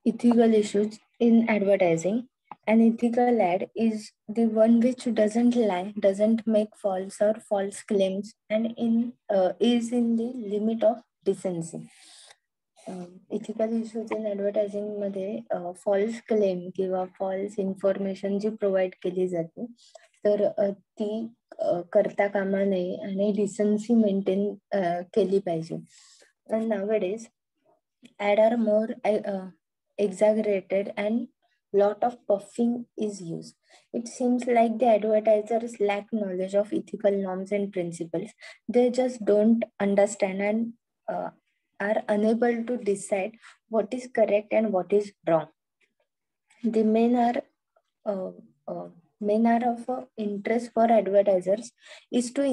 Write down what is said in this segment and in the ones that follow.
Ethical issues in advertising. An ethical ad is the one which doesn't lie, doesn't make false or false claims, and is in the limit of decency. Ethical issues in advertising मध्ये false claim किंवा false information जी provide केली जाते तर ती करता कामा नये आणि डिसेन्सी मेंटेन केली पाहिजे. And nowadays ad are more exaggerated and lot of puffing is used. It seems like the advertisers lack knowledge of ethical norms and principles. They just don't understand and are unable to decide what is correct and what is wrong. The main are of interest for advertisers is to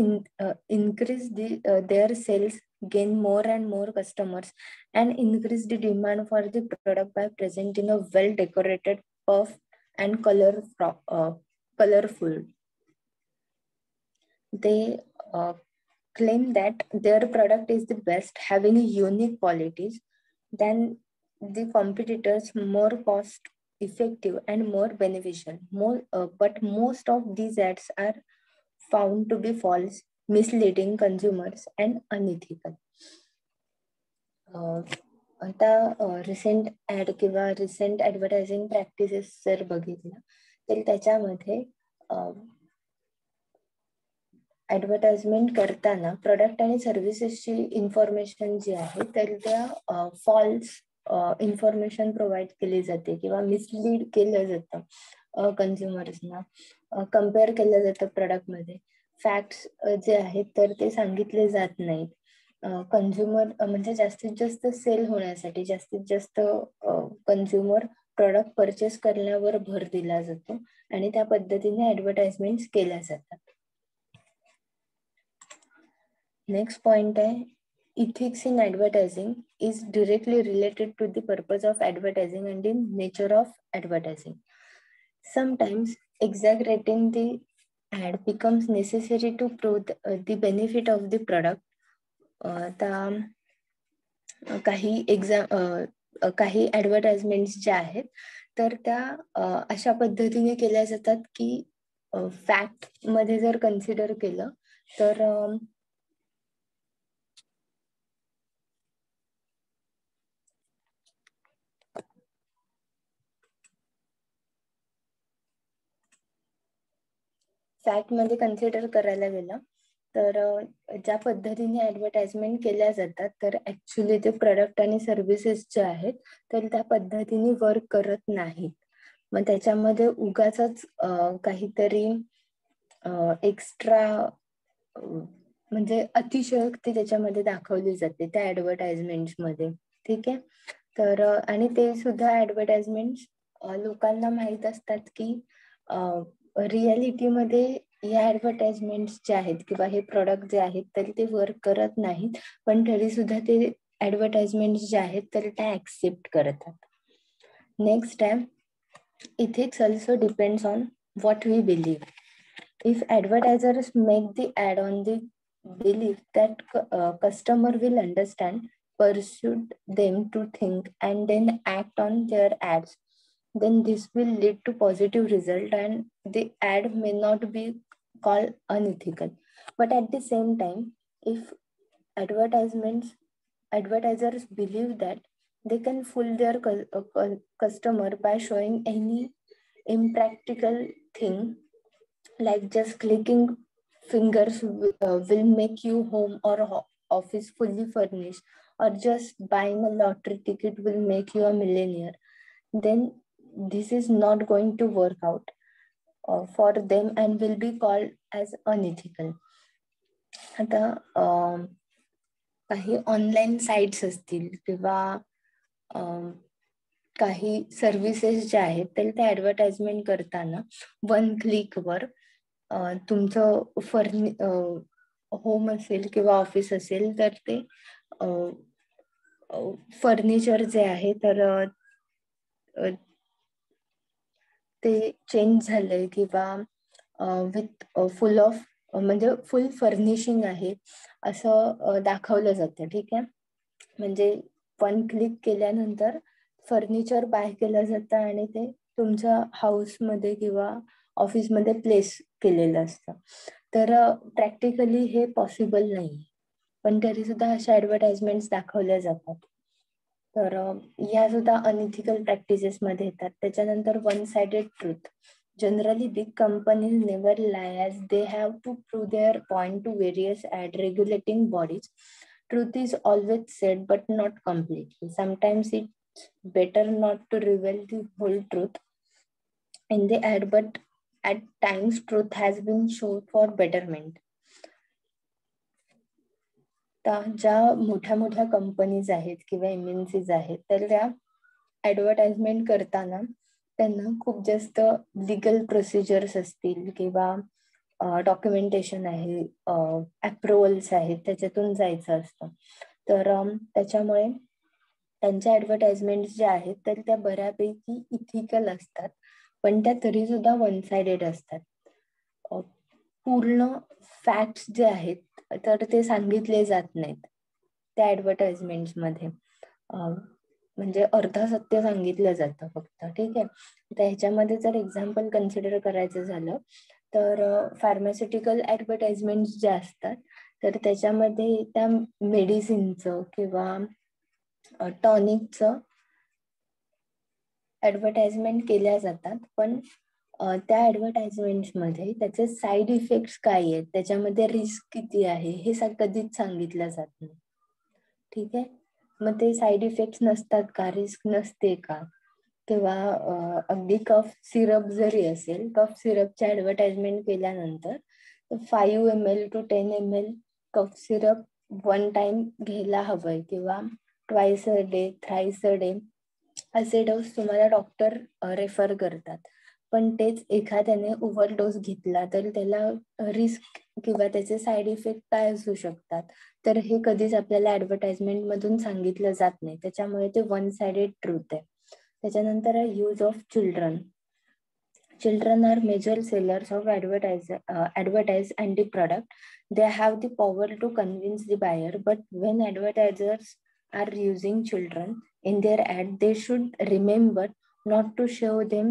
increase their sales, gain more and more customers, and increase the demand for the product by presenting a well decorated, puff and colorful. They claim that their product is the best, having unique qualities than the competitors, more cost effective and more beneficial. But most of these ads are found to be false, misleading consumers and unethical. आता recent add किंवा recent advertising practices जर बघितल्या तर त्याच्यामध्ये advertisement करताना product आणि सर्व्हिसेसची information जी आहे तर त्या फॉल्स इन्फॉर्मेशन प्रोव्हाइड केली जाते किंवा मिसलीड केलं जातं कन्झ्युमर्सना. कम्पेअर केलं जातं प्रोडक्टमध्ये. फॅक्ट्स जे आहेत तर ते सांगितले जात नाहीत. कन्झ्युमर म्हणजे जास्तीत जास्त सेल होण्यासाठी जास्तीत जास्त कन्झ्युमर प्रोडक्ट परचेस करण्यावर भर दिला जातो आणि त्या पद्धतीने ऍडव्हर्टाइजमेंट केल्या जातात. नेक्स्ट पॉइंट आहे ethics in advertising is directly related to the purpose of advertising and the nature of advertising. Sometimes exaggerating the ad becomes necessary to prove the benefit of the product. काही advertisement ज्या आहेत तर त्या अशा पद्धतीने केल्या जातात की फॅक्ट मध्ये जर कन्सिडर केलं तर फॅक्ट मध्ये कन्सिडर करायला गेलं तर ज्या पद्धतीने ऍडव्हर्टाइजमेंट केल्या जातात तर ऍक्च्युली ते प्रोडक्ट आणि सर्व्हिसेस जे आहेत तर त्या पद्धतीने वर्क करत नाहीत. मग त्याच्यामध्ये उगाचच काहीतरी एक्स्ट्रा म्हणजे अतिशयोक्ती त्याच्यामध्ये दाखवली जाते त्या ऍडव्हर्टाइजमेंट मध्ये. ठीक आहे. तर आणि ते सुद्धा ऍडव्हर्टाइजमेंट लोकांना माहित असतात की रियालिटीमध्ये या ऍडव्हर्टाइजमेंट जे आहेत किंवा हे प्रोडक्ट जे आहेत तरी ते वर्क करत नाहीत, पण तरी सुद्धा ते ऍडव्हर्टाइजमेंट जे आहेत तर त्या ऍक्सेप्ट करतात. नेक्स्ट आहे ethics also depends on what we believe. If advertisers make the ad on the belief that customer will understand, persuade them to think and then act on their ads, then this will lead to positive result and the ad may not be called unethical. But at the same time, if advertisers believe that they can fool their customer by showing any impractical thing like just clicking fingers will make you home or office fully furnished, or just buying a lottery ticket will make you a millionaire, then this is not going to work out for them and will be called as unethical. आता काही online sites असतील किंवा काही services ज्या आहेत तर त्या advertisement करताना 1 क्लिकवर तुमचं होम असेल किंवा ऑफिस असेल तर ते फर्निचर जे आहे तर ते चेंज झालंय किंवा विथ फुल ऑफ म्हणजे फुल फर्निशिंग आहे असं दाखवलं जातं. ठीक आहे. म्हणजे 1 क्लिक केल्यानंतर फर्निचर बाय केलं जातं आणि ते तुमच्या हाऊसमध्ये किंवा ऑफिसमध्ये प्लेस केलेलं असतं. तर प्रॅक्टिकली हे पॉसिबल नाही, पण तरी सुद्धा अशा ऍडव्हर्टाइजमेंट दाखवल्या जातात. तर या सुद्धा अनइथिकल प्रॅक्टिसेस मध्ये येतात. त्याच्यानंतर one sided truth. Generally big companies never lie as they have to prove their point to various ad regulating bodies. Truth is always said but not completely. Sometimes it's better not to reveal the whole truth in the ad, but at times truth has been shown for betterment. ज्या मोठ्या मोठ्या companies आहेत किंवा MNCs आहेत, तर त्या advertisement करताना त्यांना खूप जास्त लिगल प्रोसिजर्स असतील किंवा डॉक्युमेंटेशन आहे, अप्रुव्हल्स आहेत, त्याच्यातून जायचं असतं. तर त्याच्यामुळे त्यांच्या ऍडव्हर्टाइजमेंट ज्या आहेत तर त्या बऱ्यापैकी इथिकल असतात, पण त्या तरी सुद्धा वन साइडेड असतात. पूर्ण फॅक्ट्स जे आहेत तर ते सांगितले जात नाहीत त्या ऍडव्हर्टाइजमेंट मध्ये. म्हणजे अर्ध सत्य सांगितलं जातं फक्त. ठीक आहे. तर ह्याच्यामध्ये जर एक्झाम्पल कन्सिडर करायचं झालं तर फार्मास्युटिकल ऍडव्हर्टाइजमेंट ज्या असतात तर त्याच्यामध्ये त्या मेडिसिनचं किंवा टॉनिकचं ऍडव्हर्टाइजमेंट केल्या जातात, पण त्या ऍडव्हर्टाइजमेंट मध्ये त्याचे साईड इफेक्ट्स काय आहेत, त्याच्यामध्ये रिस्क किती आहे, हे कधीच सांगितलं जात नाही. ठीक आहे. मग ते साईड इफेक्ट्स नसतात का, रिस्क नसते का, किंवा अगदी कफ सिरप जरी असेल, कफ सिरपच्या ऍडव्हर्टाइजमेंट केल्यानंतर 5 ml to 10 ml cough syrup one time घ्यायला हवंय किंवा twice a day, thrice a day असे डोस तुम्हाला डॉक्टर रेफर करतात. पण तेच एखाद्याने ओव्हरडोस घेतला तर त्याला रिस्क किंवा त्याचे साईड इफेक्ट काय असू शकतात, तर हे कधीच आपल्याला ऍडव्हर्टाइजमेंट मधून सांगितलं जात नाही. त्याच्यामुळे ते वन साइडेड ट्रूथ आहे. त्याच्यानंतर आहे use of children. Children are major sellers of advertise and the product. They have the power to convince the buyer, but when advertisers are using children in their ad, they should remember not to show them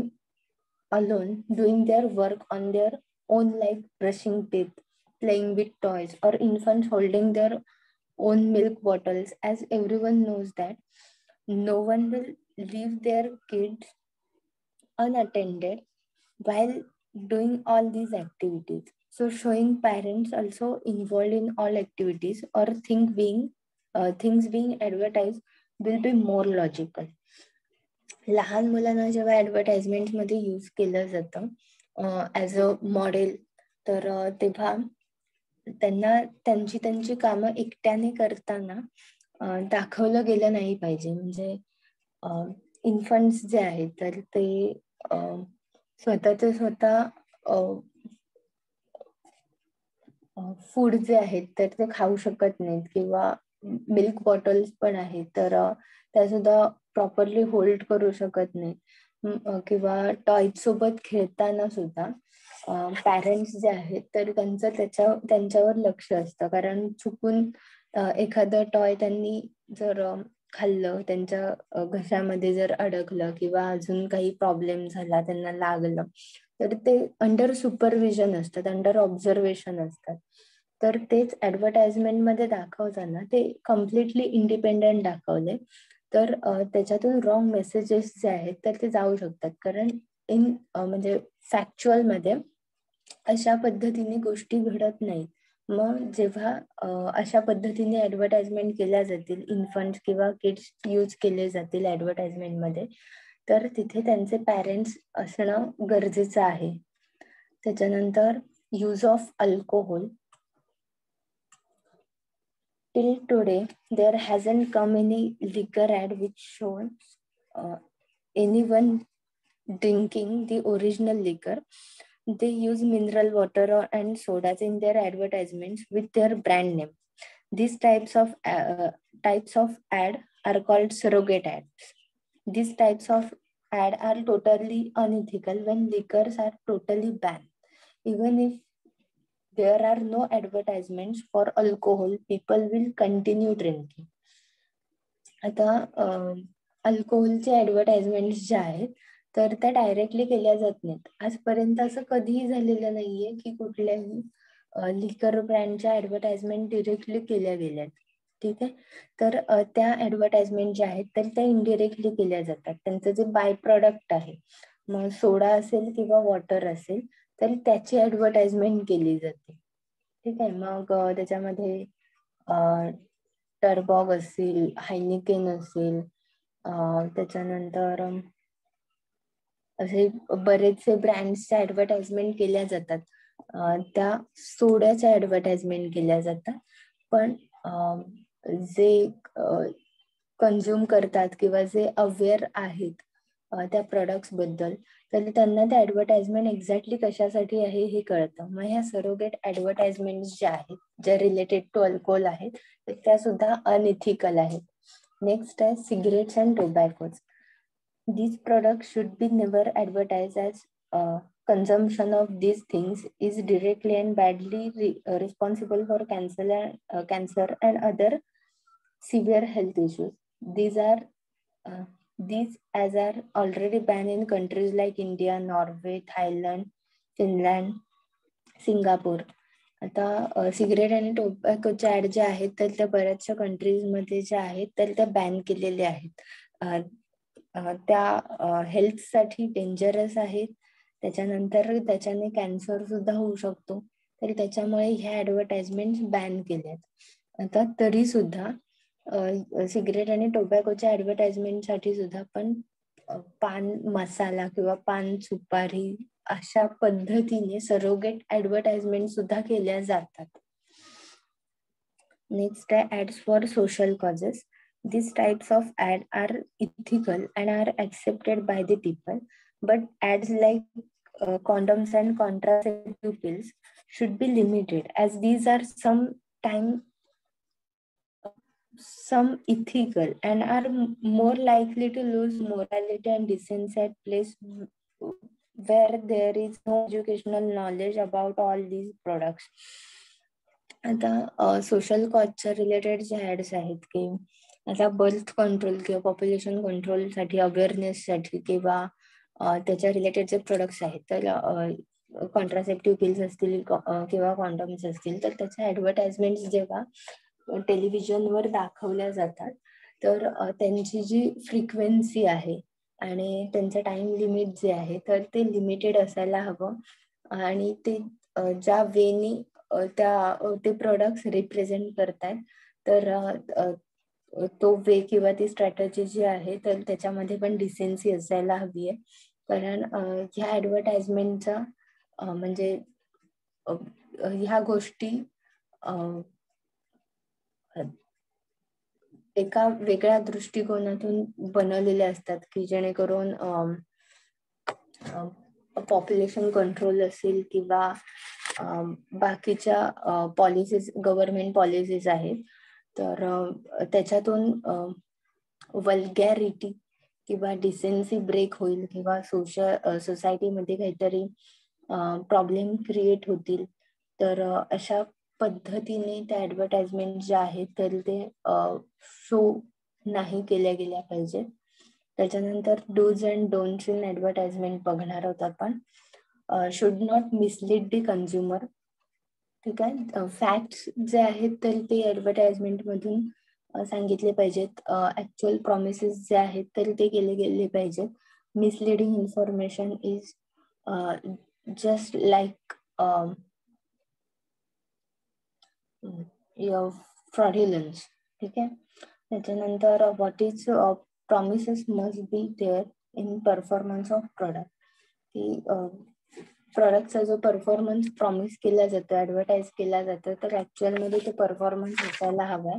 alone doing their work on their own, like brushing teeth, playing with toys, or infants holding their own milk bottles, as everyone knows that no one will leave their kids unattended while doing all these activities. So showing parents also involved in all activities or things being advertised will be more logical. लहान मुलांना जेव्हा advertisement मध्ये use केलं जातं as a model, तर तेव्हा त्यांना त्यांची कामं एकट्याने करताना दाखवलं गेलं नाही पाहिजे. म्हणजे इन्फंट्स जे आहेत तर ते स्वतःचे स्वतः फूड जे आहेत तर ते खाऊ शकत नाहीत, किंवा मिल्क बॉटल्स पण आहेत तर त्या सुद्धा प्रॉपरली होल्ड करू शकत नाहीत, किंवा टॉयज सोबत खेळताना सुद्धा पॅरेंट्स जे आहेत तर त्यांच्यावर लक्ष असतं, कारण चुकून एखादं टॉय त्यांनी जर खाल्लं, त्यांच्या घशामध्ये जर अडकलं किंवा अजून काही प्रॉब्लेम झाला, त्यांना लागलं, तर ते अंडर सुपरविजन असतात, अंडर ऑब्झर्वेशन असतात. तर तेच ऍडव्हर्टाइजमेंट मध्ये दाखवताना ते कम्प्लिटली इंडिपेंडेंट दाखवले तर त्याच्यातून रॉंग मेसेजेस जे आहेत तर ते जाऊ शकतात. कारण म्हणजे फॅक्च्युअल मध्ये अशा पद्धतीने गोष्टी घडत नाहीत. मग जेव्हा अशा पद्धतीने ऍडव्हर्टाइजमेंट केल्या जातील, इन्फंट किंवा किड्स यूज केले जातील ऍडव्हर्टाइजमेंट मध्ये, तर तिथे त्यांचे पॅरेंट्स असणं गरजेचं आहे. त्याच्यानंतर use of alcohol. Till today, there hasn't come any liquor ad which shows anyone drinking the original liquor. They use mineral water and sodas in their advertisements with their brand name. These types of ad are called surrogate ads. These types of ad are totally unethical when liquors are totally banned. Even if there are no advertisements for alcohol, people will continue drinking. आता अल्कोहोलचे advertisement ज्या आहेत तर त्या directly केल्या जात नाहीत. आजपर्यंत असं कधीही झालेलं नाहीये की कुठल्याही लिकर ब्रँडच्या ऍडव्हर्टाइजमेंट डिरेक्टली केल्या गेल्यात. ठीक आहे. तर त्या ऍडव्हर्टाइजमेंट ज्या आहेत तर त्या इनडिरेक्टली केल्या जातात. त्यांचं जे बाय प्रोडक्ट आहे, मग सोडा असेल किंवा वॉटर असेल, तर त्याची ऍडव्हर्टाइजमेंट केली जाते. ठीक आहे. मग त्याच्यामध्ये टर्बॉग असेल, हायनिकेन असेल, त्याच्यानंतर असे बरेचसे ब्रँड्सच्या ऍडव्हर्टाइजमेंट केल्या जातात. त्या सोड्याच्या ऍडव्हर्टाइजमेंट केल्या जातात. पण जे कन्झ्युम करतात किंवा जे अवेअर आहेत त्या प्रोडक्ट्स बद्दल, तर त्यांना त्या ऍडव्हर्टाइजमेंट एक्झॅक्टली कशासाठी आहे हे कळतं. मग ह्या सरोगेट ऍडव्हर्टाइजमेंट ज्या आहेत, ज्या रिलेटेड टू अल्कोहोल आहेत, तर त्या सुद्धा अनइथिकल आहेत. नेक्स्ट आहे cigarettes and tobaccos. These products should be never advertised as consumption of these things is directly and badly responsible for cancer and other severe health issues. Uh, these as are already banned in countries like India, Norway, Thailand, Finland, Singapore. आता cigarette आणि टोबॅकोच्या add ज्या आहेत तर त्या बऱ्याचशा countries मध्ये ज्या आहेत तर त्या बॅन केलेल्या आहेत. त्या हेल्थसाठी डेंजरस आहेत. त्याच्यानंतर त्याच्याने कॅन्सर सुद्धा होऊ शकतो. तर त्याच्यामुळे ह्या ऍडव्हर्टाइजमेंट बॅन केल्यात. आता तरी सुद्धा सिगरेट आणि टोबॅकोच्या ऍडव्हर्टाइजमेंटसाठी सुद्धा पण पान मसाला किंवा पान सुपारी अशा पद्धतीने सरोगेट ऍडव्हर्टाइजमेंट सुद्धा केल्या जातात. नेक्स्ट आहे ads for social causes. These types of ad are ethical and are accepted by the people, but ads like condoms and contraceptive pills should be limited, as these are some ethical and are more likely to lose morality and decency at place where there is no educational knowledge about all these products. आता social कॉजच्या related जे ads आहेत की आता birth control किंवा population कंट्रोलसाठी अवेअरनेससाठी किंवा त्याच्या related जे products आहेत तर कॉन्ट्रासेप्टिव्ह पिल्स असतील किंवा कॉन्डॉम्स असतील तर त्याच्या ऍडव्हर्टाइजमेंट जेव्हा टेलिव्हिजनवर दाखवल्या जातात तर त्यांची जी फ्रिक्वेन्सी आहे आणि त्यांचं टाइम लिमिट जे आहे तर ते लिमिटेड असायला हवं. आणि ते ज्या वेनी ते प्रोडक्ट्स रिप्रेझेंट करतात तर तो वे किंवा ती स्ट्रॅटेजी जी आहे तर त्याच्यामध्ये पण डिसेन्सी असायला हवी आहे. कारण ह्या ऍडव्हर्टाइजमेंटचा म्हणजे ह्या गोष्टी एका वेगळ्या दृष्टिकोनातून बनवलेल्या असतात की जेणेकरून पॉप्युलेशन कंट्रोल असेल किंवा बाकीच्या पॉलिसीज गव्हर्नमेंट पॉलिसीज आहेत तर त्याच्यातून वल्गॅरिटी किंवा डिसेन्सी ब्रेक होईल किंवा सोसायटीमध्ये काहीतरी प्रॉब्लेम क्रिएट होतील. तर अशा पद्धतीने त्या ऍडव्हर्टाइजमेंट ज्या आहेत तर ते शो नाही केल्या गेल्या पाहिजेत. त्याच्यानंतर do's and don'ts in advertisement बघणार आहोत आपण. Should not mislead the consumer. ठीक आहे. फॅक्ट्स जे आहेत तर ते ऍडव्हर्टाइजमेंट मधून सांगितले पाहिजेत. ऍक्च्युअल प्रॉमिसेस जे आहेत तर ते केले गेले पाहिजेत. Misleading information is just like fraudulence. ठीक आहे. त्याच्यानंतर what is promises must be there in performance of product. की प्रोडक्टचा जो परफॉर्मन्स प्रॉमिस केला जातो, ऍडव्हर्टाइज केला जातो, तर ऍक्च्युअल मध्ये तो परफॉर्मन्स असायला हवाय.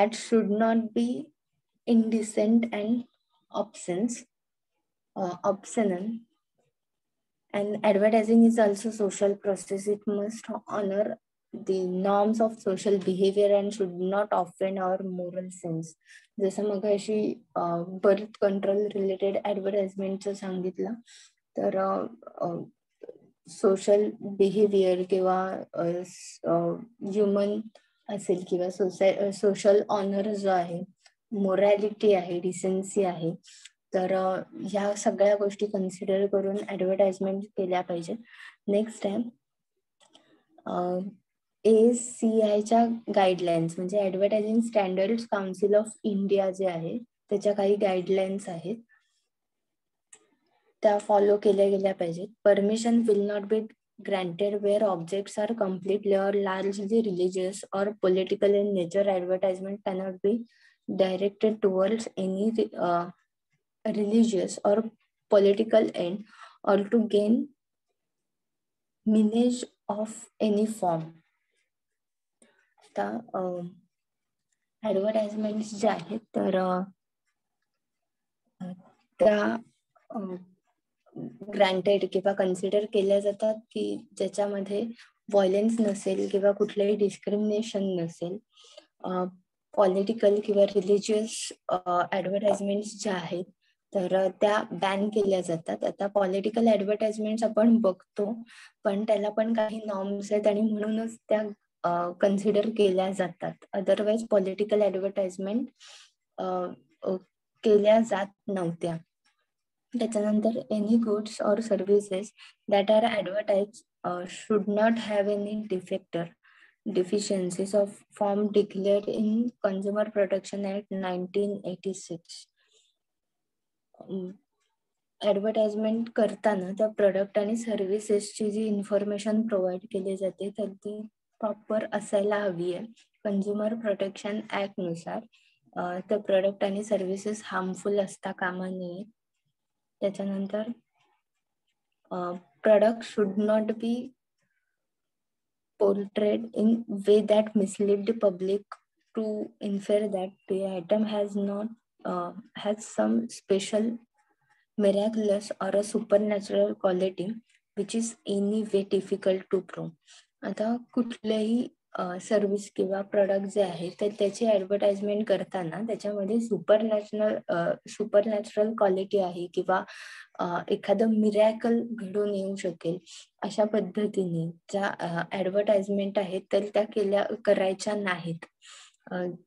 Ad should not be indecent and obscene. And advertising is also social process. It must honor the norms of social behavior and should not offend our moral sense. जसं मग अशी बर्थ कंट्रोल रिलेटेड ऍडव्हर्टाइजमेंटचं सांगितलं तर social behaviour किंवा human असेल किंवा social honour जो आहे मोरॅलिटी आहे, डिसेन्सी आहे. तर ह्या सगळ्या गोष्टी कन्सिडर करून ऍडव्हर्टाइजमेंट केल्या पाहिजेत. नेक्स्ट आहे ACIच्या गाईडलाईन्स, म्हणजे advertising standards council of India जे आहे त्याच्या काही गाईडलाईन्स आहेत, त्या फॉलो केल्या गेल्या पाहिजेत. Permission will not be granted where objects are completely or largely religious or political in nature. Advertisement cannot be directed towards any religious or political end or to gain meanage of any form. आता advertisement जे आहेत तर त्या granted किंवा consider केल्या जातात की ज्याच्यामध्ये व्हायलन्स नसेल किंवा कुठलंही डिस्क्रिमिनेशन नसेल. पॉलिटिकल किंवा रिलिजियस ऍडव्हर्टाइजमेंट्स ज्या आहेत तर त्या बॅन केल्या जातात. आता पॉलिटिकल ऍडव्हर्टाइजमेंट्स आपण बघतो, पण त्याला पण काही नॉर्म्स आहेत आणि म्हणूनच त्या कन्सिडर केल्या जातात. अदरवाईज पॉलिटिकल ऍडव्हर्टाइजमेंट केल्या जात नव्हत्या. त्याच्यानंतर any goods or services that are advertise should not have any defector deficiencies of form declared in Consumer Protection Act 1986. Advertisement करताना त्या प्रोडक्ट आणि सर्व्हिसेसची जी इन्फॉर्मेशन प्रोव्हाइड केली जाते तर ती प्रॉपर असायला हवी आहे. कंझ्युमर प्रोटेक्शन ऍक्ट नुसार त्या प्रोडक्ट आणि सर्व्हिसेस हार्मफुल असता कामा नये. त्याच्यानंतर product should not B portrayed in way that mislead the public to infer that the item has some special, miraculous or a supernatural quality which is any way difficult to prove. आता कुठल्याही service किंवा product जे आहे तर त्याची advertisement करताना त्याच्यामध्ये supernatural quality आहे किंवा एखादं मिरॅकल घडून येऊ शकेल अशा पद्धतीने ज्या ऍडव्हर्टाइजमेंट आहेत तर त्या करायच्या नाहीत.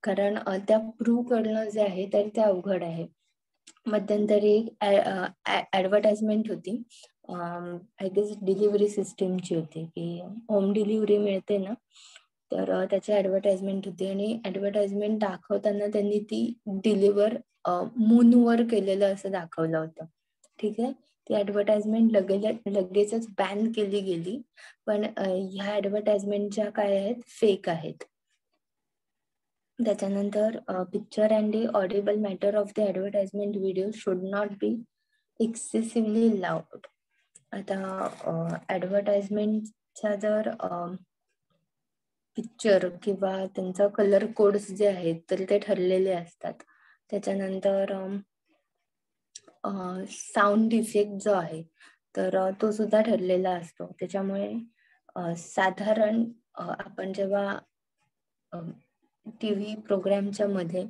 कारण त्या प्रूव्ह करणं जे आहे तर ते अवघड आहे. मध्यंतरी ऍडव्हर्टाइजमेंट होती, आय गेस डिलिव्हरी सिस्टीमची होती की होम डिलिव्हरी मिळते ना, तर त्याची ऍडव्हर्टाइजमेंट होती आणि ऍडव्हर्टाइजमेंट दाखवताना त्यांनी ती डिलिव्हर मूनवर केलेलं असं दाखवलं होतं. ठीक आहे, ती ऍडव्हर्टाइजमेंट लगेचच बॅन केली गेली, पण ह्या ऍडव्हर्टाइजमेंट ज्या काय आहेत फेक आहेत. त्याच्यानंतर picture and the Audible matter of the advertisement video should not B excessively loud. आता ऍडव्हर्टाइजमेंटच्या जर पिक्चर किंवा त्यांचा कलर कोड्स जे आहेत तर ते ठरलेले असतात. त्याच्यानंतर साऊंड इफेक्ट जो आहे तर तो सुद्धा ठरलेला असतो. त्याच्यामुळे साधारण आपण जेव्हा टीव्ही प्रोग्रामच्या मध्ये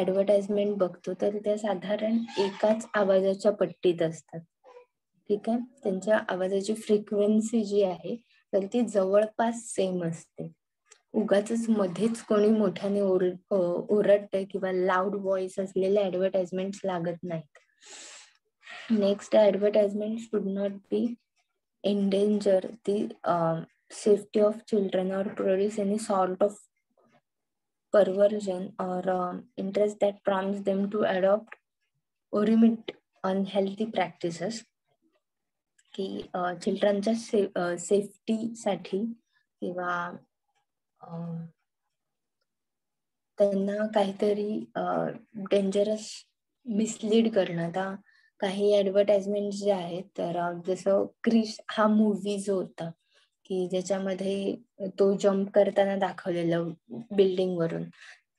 ऍडव्हर्टाइजमेंट बघतो तर त्या साधारण एकाच आवाजाच्या पट्टीत असतात. ठीक आहे, त्यांच्या आवाजाची फ्रिक्वेन्सी जी आहे तर ती जवळपास सेम असते. उगाच मध्येच कोणी मोठ्याने ओरडतंय किंवा लाऊड व्हॉइस असलेले ऍडव्हर्टाइजमेंट लागत नाहीत. Next, advertisement should not be endanger the safety of children or produce any sort of perversion or interest that prompts them to adopt or emit unhealthy practices. की चिल्ड्रनच्या सेफ्टीसाठी किंवा त्यांना काहीतरी डेंजरस मिसलीड करणं. आता काही ऍडव्हर्टाइजमेंट जे आहेत तर जसं क्रिश हा मूवी जो होता की ज्याच्यामध्ये तो जम्प करताना दाखवलेलं बिल्डिंग वरून,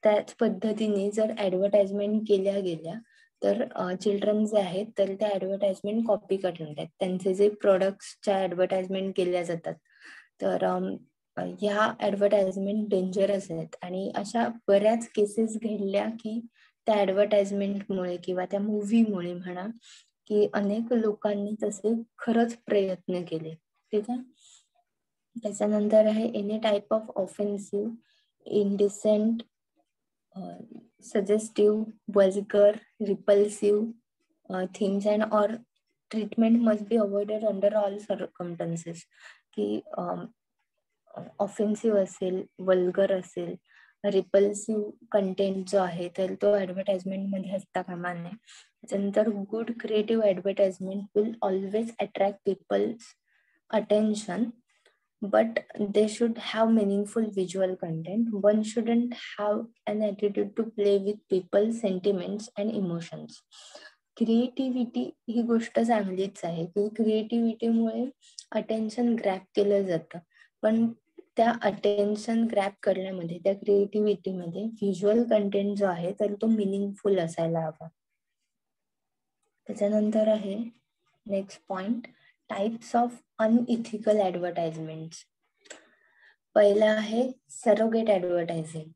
त्याच पद्धतीने जर ऍडव्हर्टाइजमेंट केल्या गेल्या तर चिल्ड्रन जे आहेत तर त्या ऍडव्हर्टाइजमेंट कॉपी करणार आहेत. त्यांचे जे प्रोडक्ट्सच्या ऍडव्हर्टाइजमेंट केल्या जातात तर ह्या ऍडव्हर्टाइजमेंट डेंजरस आहेत. आणि अशा बऱ्याच केसेस घडल्या की त्या ऍडव्हर्टाइजमेंटमुळे किंवा त्या मूवीमुळे म्हणा की अनेक लोकांनी तसे खरंच प्रयत्न केले. ठीक आहे, त्याच्यानंतर आहे any type of offensive, indecent suggestive, vulgar, repulsive themes and or treatment must be avoided under all circumstances. की ऑफेन्सिव्ह असेल, वल्गर असेल, रिपल्सिव्ह कंटेंट जो आहे तर तो ऍडव्हर्टाइजमेंट मध्ये असता कामा नये. त्याच्यानंतर good creative advertisement will always attract peoples attention, but they should have meaningful visual content. One shouldn't have an attitude to play with people's sentiments and emotions. Creativity ही गोष्ट चांगलीच आहे की क्रिएटिव्हिटीमुळे अटेन्शन ग्रॅप केलं जातं, पण त्या अटेन्शन ग्रॅप करण्यामध्ये त्या क्रिएटिव्हिटीमध्ये व्हिज्युअल कंटेंट जो आहे तर तो मिनिंगफुल असायला हवा. त्याच्यानंतर आहे next point, types of unethical advertisement. पहिला आहे surrogate advertising.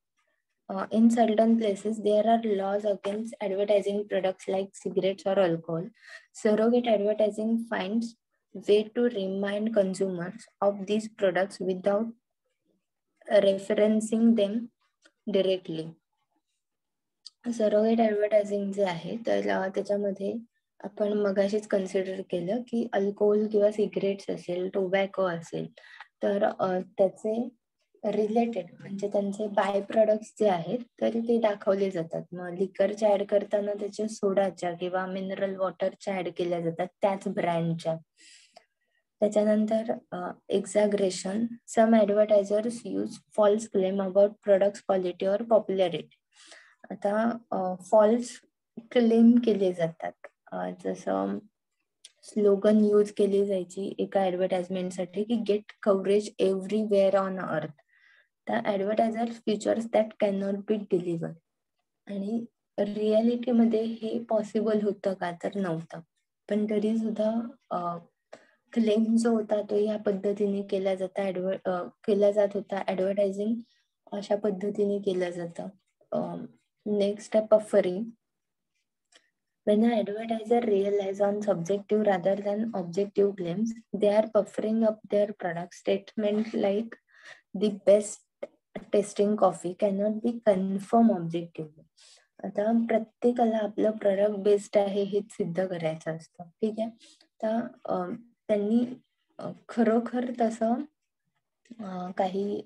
In certain places, there are laws against advertising products like cigarettes or alcohol. Surrogate advertising finds way to remind consumers of these products without referencing them directly. Surrogate advertising जे आहे तर त्याच्यामध्ये आपण मगाशीच consider केलं की alcohol किंवा cigarettes असेल, टोबॅको असेल, तर त्याचे रिलेटेड म्हणजे त्यांचे बाय प्रोडक्ट्स जे आहेत तर ते दाखवले जातात. मग लिकरच्या ऍड करताना त्याच्या सोडाच्या किंवा मिनरल वॉटरच्या ऍड केल्या जातात त्याच ब्रँडच्या. त्याच्यानंतर exaggeration. Some advertisers use false claim about products quality or popularity. आता फॉल्स क्लेम केले जातात, जसं स्लोगन यूज केली जायची एका ऍडव्हर्टाइजमेंटसाठी की get coverage everywhere on earth. The advertiser features that can not be deliver. आणि रियालिटीमध्ये हे पॉसिबल होतं का तर नव्हतं, पण तरी सुद्धा क्लेम जो होता तो या पद्धतीने केला जात होता. ऍडव्हर्टायझिंग अशा पद्धतीने केलं जातं. नेक्स्ट आहे पफरिंग. When an advertiser relies on subjective rather than objective claims, they are puffering up their product. Statement like the best tasting coffee cannot be confirmed objectively. आता प्रत्येकाला आपलं प्रोडक्ट बेस्ट आहे हे सिद्ध करायचं असतं, ठीक आहे. तर त्यांनी खरोखर तसं काही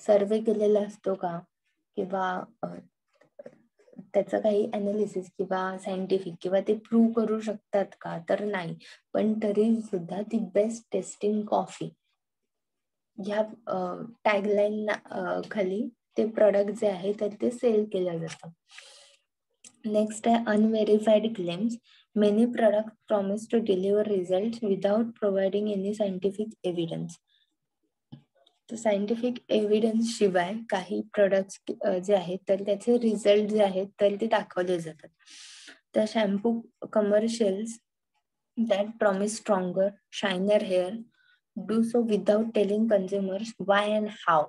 सर्वे केलेला असतो का किंवा त्याचं काही अनालिसिस किंवा सायंटिफिक किंवा ते प्रूव्ह करू शकतात का तर नाही, पण तरी सुद्धा ती बेस्ट टेस्टिंग कॉफी ह्या टॅगलाईन खाली ते प्रोडक्ट जे आहे तर ते सेल केलं जातं. नेक्स्ट आहे unverified claims. Many product promise to deliver result without providing any scientific evidence. Scientific evidence शिवाय काही प्रोडक्ट्स जे आहेत तर त्याचे रिझल्ट जे आहेत तर ते दाखवले जातात. तर shampoo commercials that promise stronger shinier hair do so without telling consumers why and how.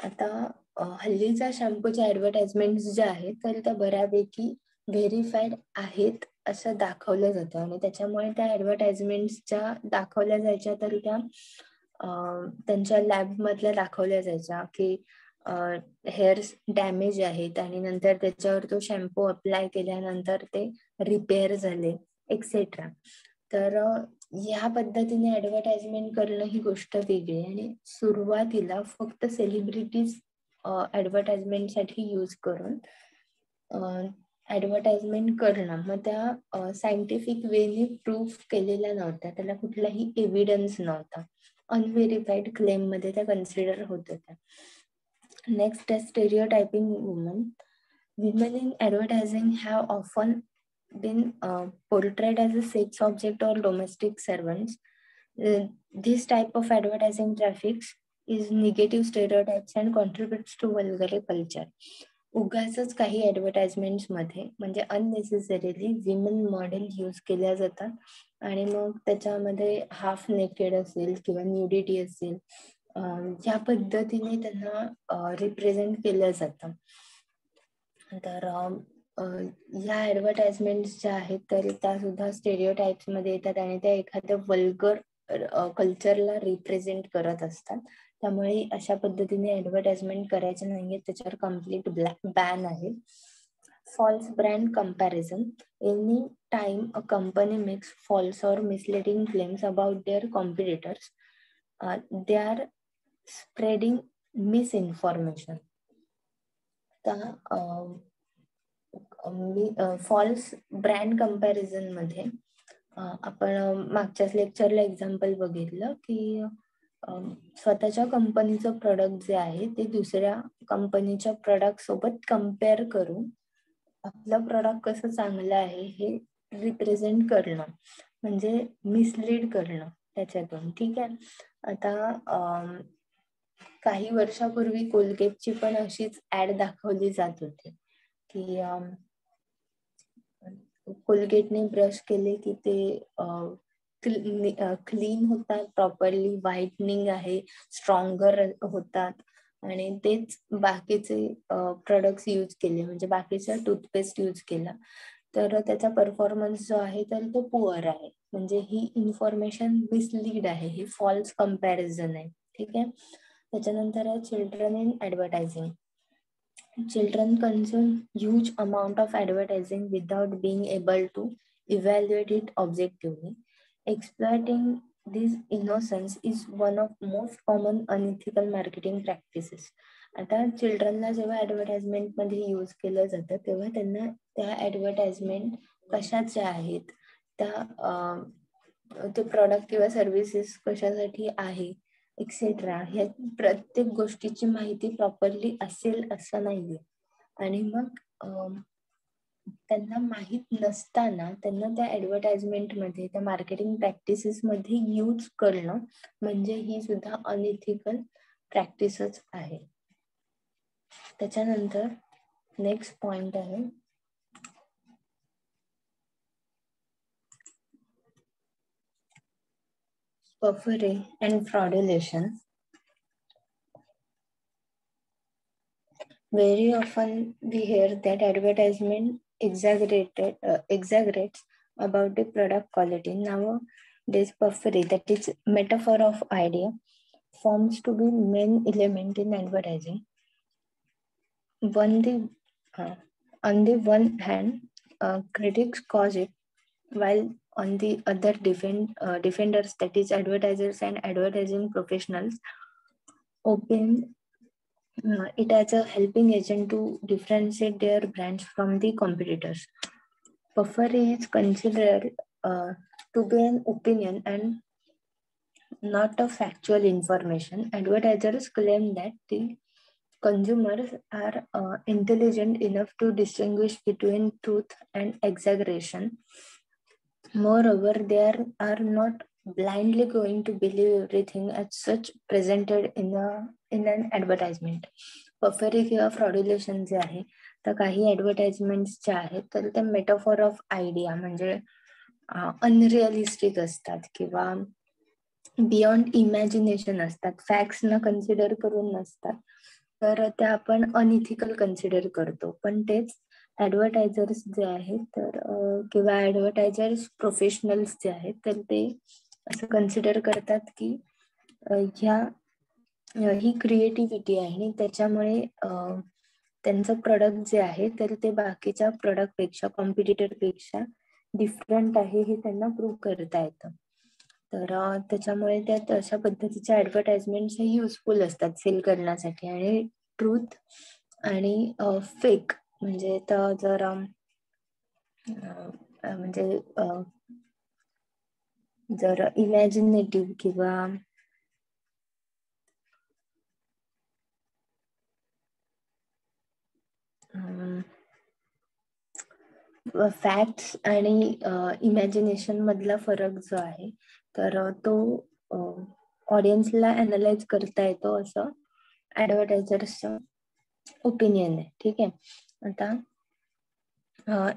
आता हल्लीच्या शॅम्पूच्या ऍडव्हर्टाइजमेंट ज्या आहेत तर त्या बऱ्यापैकी व्हेरीफाईड आहेत असं दाखवलं जातं, आणि त्याच्यामुळे त्या ऍडव्हर्टाइजमेंट ज्या दाखवल्या जायच्या तर त्या त्यांच्या लॅब मधल्या दाखवल्या जायच्या की हेअर्स डॅमेज आहेत आणि नंतर त्याच्यावर तो शॅम्पू अप्लाय केल्यानंतर ते रिपेअर झाले एक्सेट्रा. तर ह्या पद्धतीने ऍडव्हर्टाइजमेंट करणं ही गोष्ट वेगळी, आणि सुरुवातीला फक्त सेलिब्रिटीज ऍडव्हर्टाइजमेंट साठी यूज करून ऍडव्हर्टाइजमेंट करणं, मग त्या सायंटिफिक वेने प्रूफ केलेल्या नव्हत्या, त्याला कुठलाही एव्हिडन्स नव्हता, अनव्हेरिफाईड क्लेम मध्ये त्या कन्सिडर होत होत्या. नेक्स्ट आहे स्टेरियोटायपिंग woman. Women in advertising have often been portrayed as a sex object or domestic servants. This type of advertising traffics is negative stereotypes and contributes to vulgar culture. उगाचच काही advertisement मध्ये म्हणजे unnecessarily women model use केल्या जातात, आणि मग त्याच्यामध्ये half naked असेल किंवा न्यूडिटी असेल या पद्धतीने त्यांना रिप्रेझेंट केलं जातं. तर ह्या ऍडव्हर्टाइजमेंट ज्या आहेत तर त्या सुद्धा स्टेरियोटाइप्स मध्ये येतात आणि त्या एखाद्या वल्गर कल्चरला रिप्रेझेंट करत असतात. त्यामुळे अशा पद्धतीने ऍडव्हर्टाइजमेंट करायचे नाहीये, त्याच्यावर कम्प्लीट बॅन आहे. False brand comparison. Any time a company makes false or misleading claims about their competitors, they are spreading misinformation. False brand comparison मध्ये आपण मागच्याच लेक्चरला एक्झाम्पल बघितलं की स्वतःच्या कंपनीचं प्रोडक्ट जे आहे ते दुसऱ्या कंपनीच्या प्रोडक्ट सोबत कम्पेअर करून आपलं प्रोडक्ट कसं चांगलं आहे हे रिप्रेझेंट करणं, म्हणजे मिसलीड करणं त्याच्यातून. ठीक आहे. आता काही वर्षापूर्वी कोलगेटची पण अशीच ऍड दाखवली जात होती की कोलगेटने ब्रश केले की ते क्लीन होतात, प्रॉपरली व्हाईटनिंग आहे, स्ट्रॉंगर होतात, आणि तेच बाकीचे प्रोडक्ट्स यूज केले, म्हणजे बाकीचा टूथपेस्ट यूज केला तर त्याचा परफॉर्मन्स जो आहे तर तो पुअर आहे. म्हणजे ही इन्फॉर्मेशन मिसलीड आहे, ही फॉल्स कंपॅरिझन आहे. ठीक आहे. त्याच्यानंतर आहे children in advertising. Children consume huge amount of advertising without being able to evaluate it objectively. Exploiting this innocence is one of most common unethical marketing practices. आता चिल्ड्रनला जेव्हा advertisement मध्ये use केलं जातं तेव्हा त्यांना त्या ऍडव्हर्टाइजमेंट कशाच्या आहेत, ते प्रॉडक्ट किंवा सर्व्हिसेस कशासाठी आहे एक्सेट्रा, ह्या प्रत्येक गोष्टीची माहिती प्रॉपरली असेल असं नाहीये. आणि मग त्यांना माहित नसताना त्यांना त्या ऍडव्हर्टाइजमेंट मध्ये, त्या मार्केटिंग प्रॅक्टिसेस मध्ये यूज करणं म्हणजे ही सुद्धा अनइथिकल प्रॅक्टिसच आहे. त्याच्यानंतर नेक्स्ट पॉइंट आहे puffery and fraudulation. Very often we hear that advertisement exaggerates about the product quality. Nowadays, puffery, that is metaphor of idea, forms to be main element in advertising. On the one hand, critics cause it, while on the other defenders, that is advertisers and advertising professionals, open it as a helping agent to differentiate their brands from the competitors. Puffery is considered to be an opinion and not a factual information. Advertisers claim that the consumers are intelligent enough to distinguish between truth and exaggeration. Moreover, they are not blindly going to believe everything as such presented in an advertisement. पफरी किंवा फ्रॉड्युलेशन जे आहे तर काही advertisement जे आहेत तर ते metaphor of idea म्हणजे अनरिअलिस्टिक असतात किंवा बियॉन्ड इमॅजिनेशन असतात, फॅक्ट्स न कन्सिडर करून नसतात, तर त्या आपण अनइथिकल कन्सिडर करतो. पण तेच ऍडव्हर्टायझर्स जे आहेत तर किंवा ऍडव्हर्टायझर्स प्रोफेशनल्स जे आहेत तर ते असं कन्सिडर करतात की ही क्रिएटिव्हिटी आहे आणि त्याच्यामुळे त्यांचं प्रोडक्ट जे आहे तर ते बाकीच्या प्रोडक्ट पेक्षा, कॉम्पिटिटर पेक्षा डिफरंट आहे हे त्यांना प्रूव्ह करता येतं. तर त्याच्यामुळे त्यात अशा पद्धतीच्या ऍडव्हर्टाइजमेंट हे युजफुल असतात सेल करण्यासाठी. आणि ट्रूथ आणि फेक म्हणजे तर जर म्हणजे जर इमॅजिनेटिव्ह किंवा फॅक्ट्स आणि इमॅजिनेशन मधला फरक जो आहे तर तो ऑडियन्सला अनालाइज करता येतो असं ऍडव्हर्टायझर्सचं ओपिनियन आहे. ठीक आहे. आता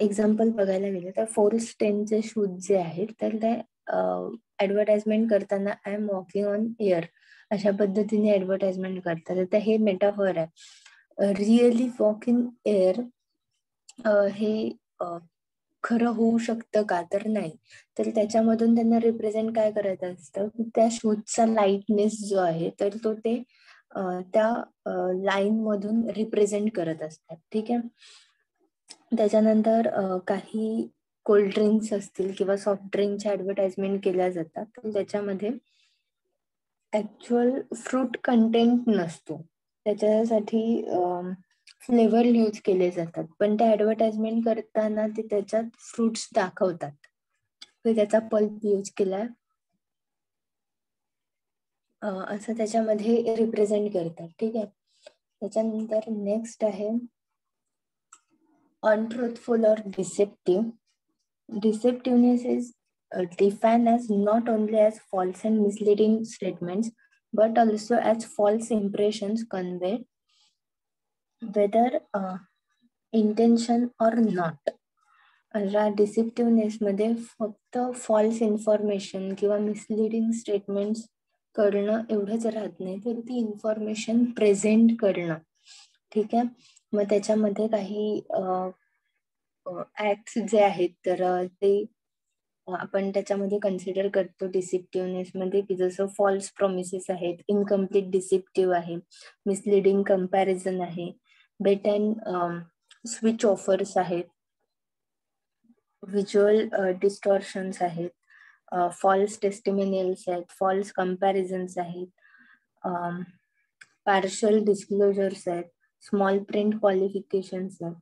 एक्झाम्पल बघायला गेलं तर फोर्स 10चे शूज जे आहेत तर ते ऍडव्हर्टाइजमेंट करताना I am walking on air अशा पद्धतीने ऍडव्हर्टाइजमेंट करतात. तर हे मेटाफर आहे. रिअली वॉक इन एअर हे खरं होऊ शकतं का, तर नाही. तर त्याच्यामधून त्यांना रिप्रेझेंट काय करायचं असतं की त्या शूजचा लाईटनेस जो आहे तर तो ते त्या लाईन मधून रिप्रेझेंट करत असतात. ठीक आहे. त्याच्यानंतर काही कोल्ड ड्रिंक्स असतील किंवा सॉफ्ट ड्रिंकच्या ऍडव्हर्टाइजमेंट केल्या जातात, तर त्याच्यामध्ये ऍक्च्युअल फ्रूट कंटेंट नसतो. त्याच्यासाठी फ्लेवर यूज केले जातात, पण त्या ऍडव्हर्टाइजमेंट करताना ते त्याच्यात फ्रुट्स दाखवतात. तर त्याचा पल्प यूज केलाय असं त्याच्यामध्ये रिप्रेझेंट करतात. ठीक आहे. त्याच्यानंतर नेक्स्ट आहे अनट्रुथफुल और deceptive. Deceptiveness is defined as not only as false and misleading statements, but also as false impressions conveyed, whether intention or not. या डिसेप्टिव्हनेस मध्ये फक्त फॉल्स इन्फॉर्मेशन किंवा मिसलिडिंग स्टेटमेंट्स करणं एवढंच राहत नाही, तर ती इन्फॉर्मेशन प्रेझेंट करणं. ठीक आहे. मग त्याच्यामध्ये काही ऍक्ट्स जे आहेत तर ते आपण त्याच्यामध्ये कन्सिडर करतो डिसेप्टिव्हनेस मध्ये, की जसं फॉल्स प्रॉमिसेस आहेत, इनकम्प्लीट डिसेप्टिव्ह आहे, मिसलिडिंग कम्पॅरिझन आहे, बेट अँड स्विच ऑफर्स आहेत, व्हिज्युअल डिस्टॉर्शन्स आहेत, फॉल्स टेस्टिमोनियल्स आहेत, फॉल्स कम्पॅरिझन्स आहेत, पार्शल डिस्क्लोजर्स आहेत, स्मॉल प्रिंट क्वालिफिकेशन्स आहेत,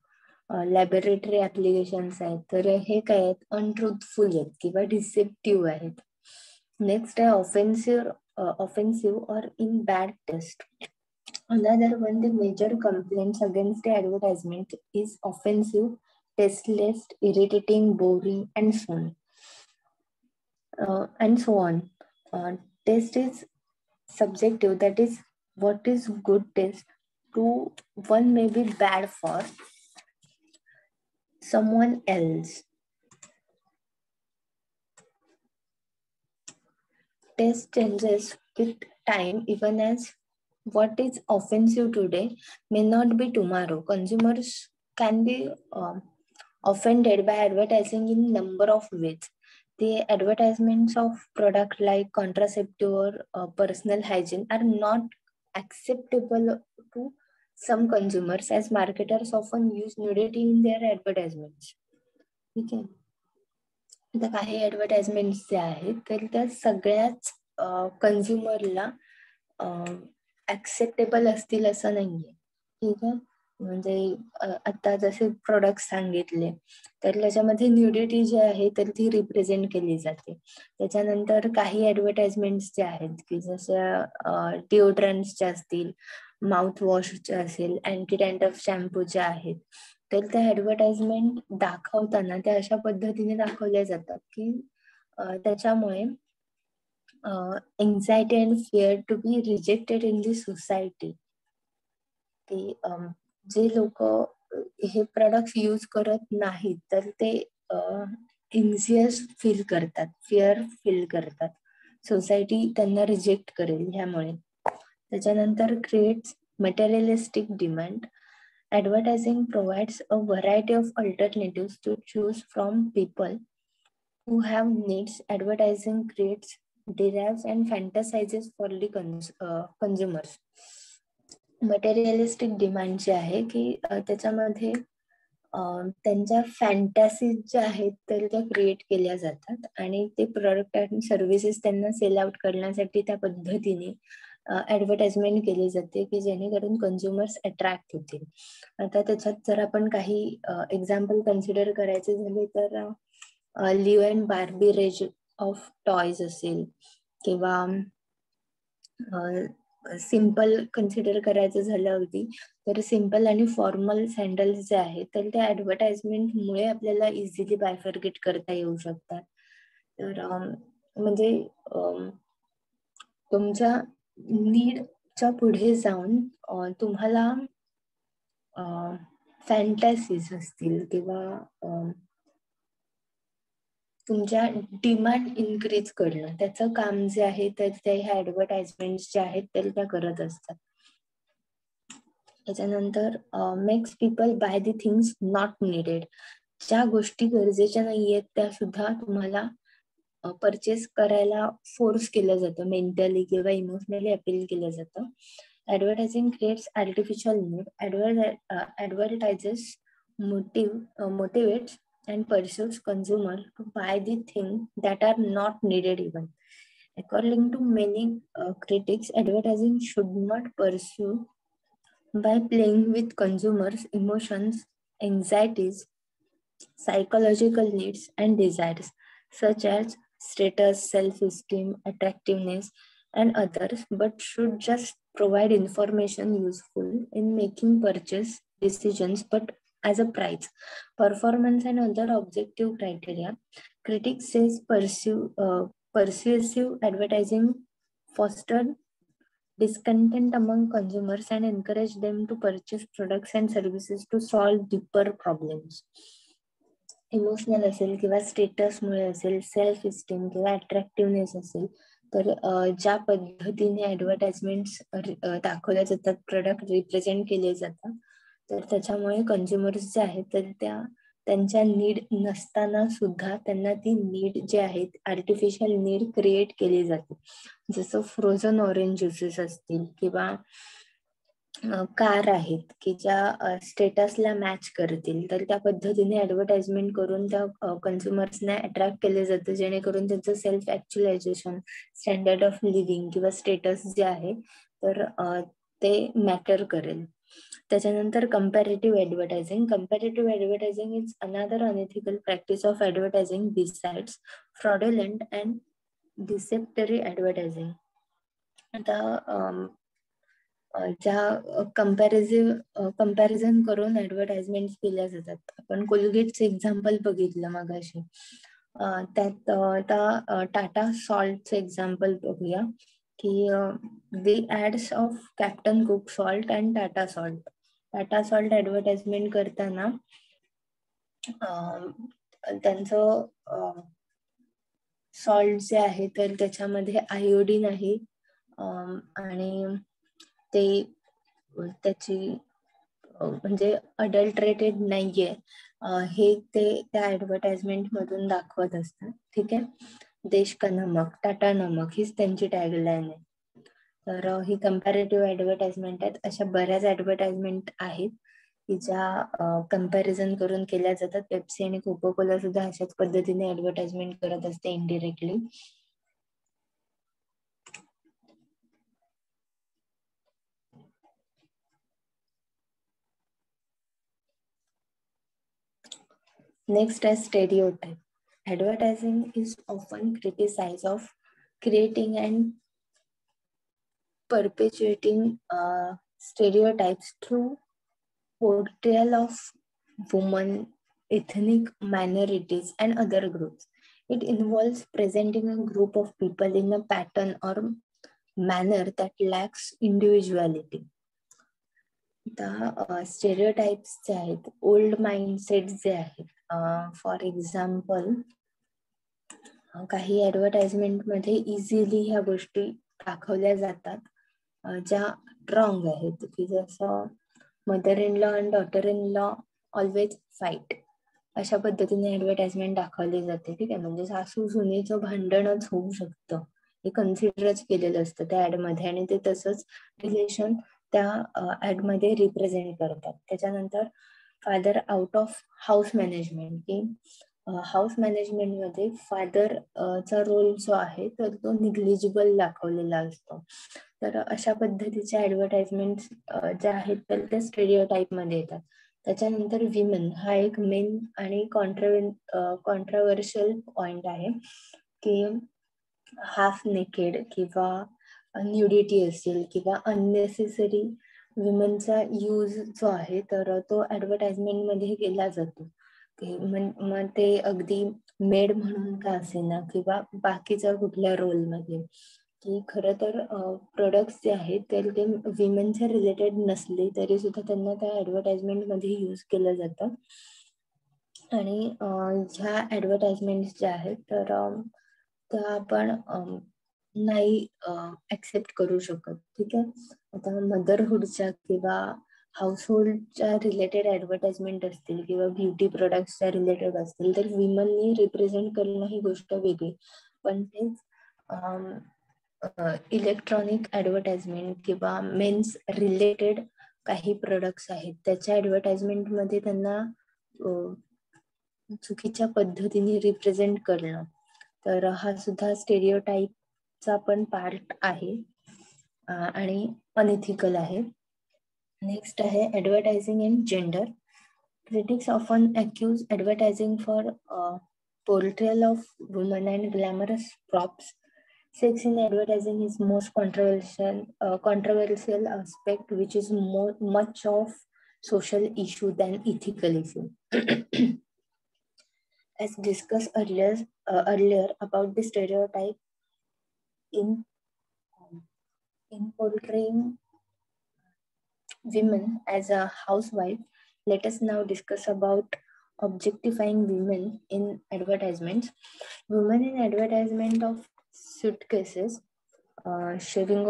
लॅबोरेटरी ऍप्लिकेशन्स आहेत. तर हे काय आहेत, अनट्रुथफुल आहेत किंवा डिसेप्टिव्ह आहेत. नेक्स्ट आहे offensive or in bad taste. Another one, the major complaints against the advertisement is offensive, tasteless, irritating, boring, and so on. Taste is subjective. That is, what is good taste to one may be bad for someone else. Taste changes with time, even as what is offensive today may not be tomorrow. Consumers can be offended by advertising in number of ways. The advertisements of product like contraceptive or personal hygiene are not acceptable to some consumers, as marketers often use nudity in their advertisements. ठीक आहे. आता काही advertisement जे आहेत तर त्या सगळ्याच कन्झ्युमरला acceptable असतील असं नाहीये. ठीक आहे. म्हणजे आता जसे प्रोडक्ट सांगितले तर त्याच्यामध्ये न्यूडिटी जी आहे तर ती रिप्रेझेंट केली जाते. त्याच्यानंतर काही ऍडव्हर्टाइजमेंट जे आहेत की जसं डिओड्रंट्सच्या असतील, माउथ वॉशच्या असेल, अँटी डॅन्ड्रफ शॅम्पूच्या आहेत, तर त्या ऍडव्हर्टाइजमेंट दाखवताना त्या अशा पद्धतीने दाखवल्या जातात की त्याच्यामुळे anxiety and fear to be rejected in the society. की जे लोक हे प्रोडक्ट यूज करत नाहीत तर ते इन्सियस फील करतात, फिअर फील करतात, सोसायटी त्यांना रिजेक्ट करेल ह्यामुळे. त्याच्यानंतर creates materialistic demand. Advertising provides a variety of alternatives to choose from. People who have needs, advertising creates, derives, and fantasizes for the consumers. Materialistic demand जे आहे की त्याच्यामध्ये त्यांच्या फॅन्टॅसीज ज्या आहेत तर त्या क्रिएट केल्या जातात आणि ते प्रोडक्ट आणि सर्व्हिसेस त्यांना सेल आउट करण्यासाठी त्या पद्धतीने ऍडव्हर्टाइजमेंट केली जाते की जेणेकरून कन्झ्युमर्स अट्रॅक्ट होतील. आता त्याच्यात जर आपण काही एक्झाम्पल कन्सिडर करायचे झाले तर Liv and Barbie range of toys असेल किंवा सिम्पल कन्सिडर करायचं झालं अगदी तर सिम्पल आणि फॉर्मल सँडल्स जे आहेत तर त्या ऍडव्हर्टाइजमेंटमुळे आपल्याला इझिली बायफर्गेट करता येऊ शकतात. तर म्हणजे तुमच्या नीडच्या पुढे जाऊन तुम्हाला फॅन्टॅसीज असतील किंवा तुमच्या डिमांड इन्क्रीज करणं त्याचं काम जे आहे तर ते ह्या ऍडव्हर्टाइजमेंट जे आहेत तर त्या करत असतात. त्याच्यानंतर makes people by the things not needed. ज्या गोष्टी गरजेच्या नाहीयेत त्या सुद्धा तुम्हाला परचेस करायला फोर्स केलं जातं, मेंटली किंवा इमोशनली अपील केलं जातं. Advertising creates artificial need. Advertisers motivates and pursues consumer to buy the things that are not needed even. According to many critics, advertising should not pursue by playing with consumers' emotions, anxieties, psychological needs, and desires, such as status, self-esteem, attractiveness, and others, but should just provide information useful in making purchase decisions, but as a price, performance, and other objective criteria. Critics says persuasive advertising foster discontent among consumers and encourage them to purchase products and services to solve deeper problems. Emotional असेल किंवा स्टेटसमुळे असेल, self esteem किंवा अट्रॅक्टिव्हनेस असेल, तर ज्या पद्धतीने advertisement दाखवल्या जातात, प्रोडक्ट रिप्रेझेंट केले जातात, तर त्याच्यामुळे कन्झ्युमर्स जे आहेत तर त्यांच्या नीड नसताना सुद्धा त्यांना ती नीड जे आहेत आर्टिफिशियल नीड क्रिएट केली जाते. जसं फ्रोझन ऑरेंज ज्युसेस असतील किंवा कार आहेत की ज्या स्टेटसला मॅच करतील, तर त्या पद्धतीने ऍडव्हर्टाइजमेंट करून त्या कन्झ्युमर्सना अट्रॅक्ट केले जातं, जेणेकरून त्यांचं self actualisation, standard of living किंवा स्टेटस जे आहे तर ते मॅटर करेल. त्याच्यानंतर comparative advertising. Comparative advertising is another unethical practice of advertising besides fraudulent and deceptory advertising. आता ज्या कंपॅरिझन करून ऍडव्हर्टाइजमेंट केल्या जातात. आपण कोलगेटचं एक्झाम्पल बघितलं मगाशी. त्यात आता टाटा सॉल्टचं एक्झाम्पल बघूया की the ads of Captain Cook salt and Tata salt. Tata salt advertisement करताना त्यांचं सॉल्ट जे आहे तर त्याच्यामध्ये आयोडीन आहे आणि ते त्याची म्हणजे अडल्ट्रेटेड नाहीये हे ते त्या ऍडव्हर्टाइजमेंट मधून दाखवत असतात. ठीक आहे. देश का नमक, टाटा नमक हीच त्यांची टॅगलाईन आहे. तर ही कंपॅरेटिव्ह ऍडव्हर्टाइजमेंट आहेत. अशा बऱ्याच ऍडव्हर्टाइजमेंट आहेत की ज्या कंपॅरिझन करून केल्या जातात. पेप्सी आणि कोको कोला सुद्धा अशाच पद्धतीने ऍडव्हर्टाइजमेंट करत असते indirectly. Next is stereotype. Advertising is often criticized of creating and perpetuating stereotypes through portrayal of women, ethnic minorities, and other groups. It involves presenting a group of people in a pattern or manner that lacks individuality. The stereotypes जे आहेत, old mindset जे आहेत, for example काही advertisement मध्ये easily ह्या गोष्टी दाखवल्या जातात ज्या रॉंग आहेत, की जसं mother in law and daughter in law always fight, अशा पद्धतीने ऍडव्हर्टाइजमेंट दाखवली जाते. ठीक आहे. म्हणजे सासू सुनेचं भांडणच होऊ शकतं हे कन्सिडरच केलेलं असतं त्या ऍड मध्ये आणि ते तसंच रिलेशन त्या ऍड मध्ये रिप्रेझेंट करतात. त्याच्यानंतर father out of house management, की हाऊस मॅनेजमेंट मध्ये फादर चा रोल जो आहे तर तो निग्लिजिबल दाखवलेला असतो. तर अशा पद्धतीच्या ऍडव्हर्टाइजमेंट ज्या आहेत तर त्या स्टेरिओटाईप मध्ये येतात. त्याच्यानंतर विमेन हा एक मेन आणि कॉन्ट्रोवर्शियल पॉइंट आहे की हाफ नेकेड किंवा न्यूडिटी असेल किंवा अननेसेसरी विमेनचा यूज जो आहे तर तो ऍडव्हर्टाइजमेंट मध्ये केला जातो. मग ते अगदी मेड म्हणून का असेना किंवा बाकीच्या कुठल्या रोलमध्ये, की खरं तर प्रोडक्ट्स जे आहेत तर ते विमेनच्या रिलेटेड नसले तरी सुद्धा त्यांना त्या ऍडव्हर्टाइजमेंट मध्ये यूज केलं जातं. आणि ह्या ऍडव्हर्टाइजमेंट ज्या आहेत तर त्या आपण नाही ऍक्सेप्ट करू शकत. ठीक आहे. आता मदरहुडच्या किंवा हाऊसहोल्डच्या रिलेटेड ॲडव्हर्टाइजमेंट असतील किंवा ब्युटी प्रोडक्ट्सच्या रिलेटेड असतील तर विमननी रिप्रेझेंट करणं ही गोष्ट वेगळी. पण तेच इलेक्ट्रॉनिक ॲडव्हर्टाइजमेंट किंवा मेन्स रिलेटेड काही प्रोडक्ट्स आहेत त्याच्या ॲडव्हर्टाइजमेंटमध्ये त्यांना चुकीच्या पद्धतीने रिप्रेझेंट करणं, तर हा सुद्धा स्टेरिओटाईपचा पण पार्ट आहे आणि अनइथिकल आहे. नेक्स्ट आहे advertising in gender. Critics often accuse advertising for portrayal of women and glamorous props. Sex in advertising is most controversial aspect, which is much of social issue than ethical issue. As discussed earlier about the stereotype in portraying women as a housewife, let us now discuss about objectifying women in advertisements. Women in advertisement of suitcases, shaving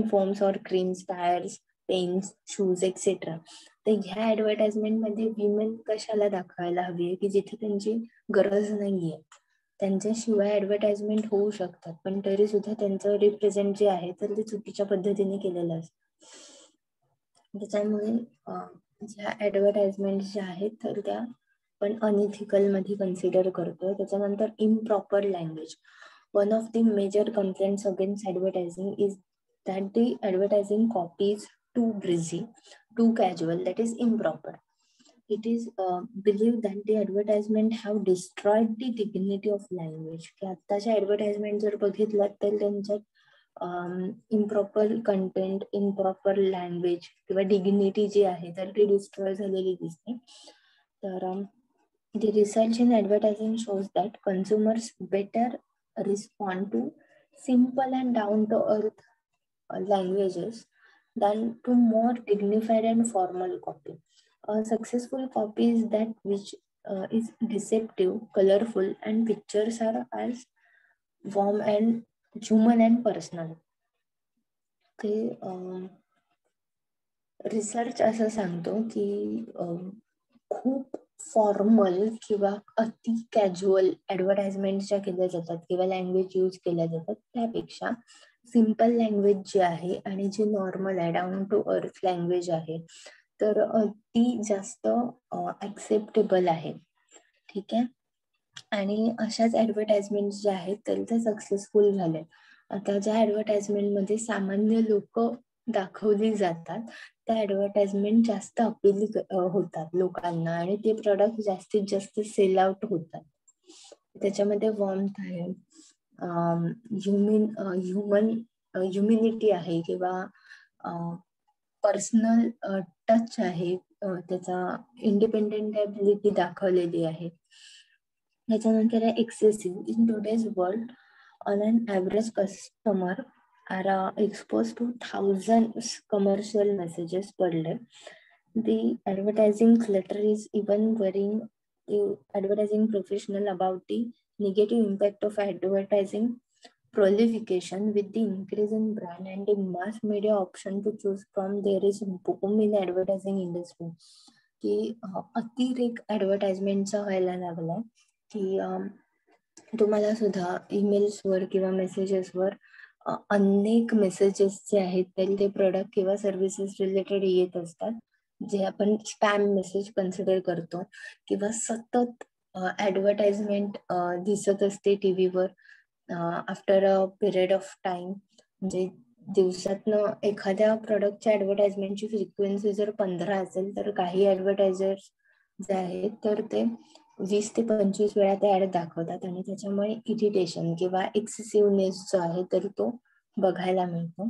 foams or creams, tires, pens, shoes, etc. तर ह्या advertisement मध्ये women कशाला दाखवायला हवी आहे की जिथे त्यांची गरज नाहीये. त्यांच्याशिवाय ऍडव्हर्टाइजमेंट होऊ शकतात पण तरी सुद्धा त्यांचं रिप्रेझेंट जे आहे तर ते चुकीच्या पद्धतीने केलेलं असतं. त्याच्यामुळे ज्या ऍडव्हर्टाइजमेंट ज्या आहेत तर त्या पण अनइथिकल मध्ये कन्सिडर करतोय. त्याच्यानंतर improper language. One of the major complaints against advertising is that the advertising copy is too breezy, too casual, that is improper. It is believed that the advertisement have destroyed the dignity of language. की आत्ताच्या advertisement जर बघितलं तर त्यांच्यात improper content, improper language किंवा dignity जी आहे तर ती डिस्ट्रॉय झालेली दिसते. तर the research in advertising shows that consumers better respond to simple and down to earth languages than to more dignified and formal copy. A successful copy is that which is deceptive, colorful, and pictures are as warm and human and personal. Research असं सांगतो की खूप formal किंवा अति casual advertisement ज्या केल्या जातात किंवा लँग्वेज यूज केल्या जातात त्यापेक्षा सिम्पल लँग्वेज जी आहे आणि जी नॉर्मल आहे, डाऊन टू अर्थ लँग्वेज आहे तर ती जास्त ऍक्सेप्टेबल आहे. ठीक आहे. आणि अशाच ऍडव्हर्टाइजमेंट ज्या आहेत तर त्या सक्सेसफुल झाल्या. आता ज्या ऍडव्हर्टाइजमेंट मध्ये सामान्य लोक दाखवली जातात त्या ऍडव्हर्टाइजमेंट जास्त अपील होतात लोकांना आणि ते प्रोडक्ट जास्तीत जास्त सेल आउट होतात. त्याच्यामध्ये वॉर्मथ आहे, ह्युमॅनिटी आहे किंवा पर्सनल टच आहे, त्याचा इंडिपेंडेंटॅबिलिटी दाखवलेली आहे. त्याच्यानंतर excessive. In today's world on an average customer are exposed to thousands commercial messages per day. The advertising clutter is even worrying the advertising professional about the negative impact of advertising proliferation. With the increase in brand and the mass media option to choose from, there is boom in advertising industry. की अतिरेक ऍडव्हर्टाइजमेंटचा व्हायला लागला की तुम्हाला सुद्धा ईमेल्सवर किंवा मेसेजेसवर अनेक messages जे आहेत ते प्रोडक्ट किंवा सर्व्हिसेस रिलेटेड येत असतात जे आपण स्पॅम मेसेज कन्सिडर करतो किंवा सतत ऍडव्हर्टाइजमेंट दिसत असते टीव्हीवर after a period of time. म्हणजे दिवसातनं एखाद्या प्रोडक्टच्या ऍडव्हर्टाइजमेंटची फ्रिक्वेन्सी जर 15 असेल तर काही ऍडव्हर्टायझर्स जे आहेत तर ते 20 ते 25 वेळा ते ऍड दाखवतात आणि त्याच्यामुळे इरिटेशन किंवा एक्सेसिव्हनेस जो आहे तर तो बघायला मिळतो.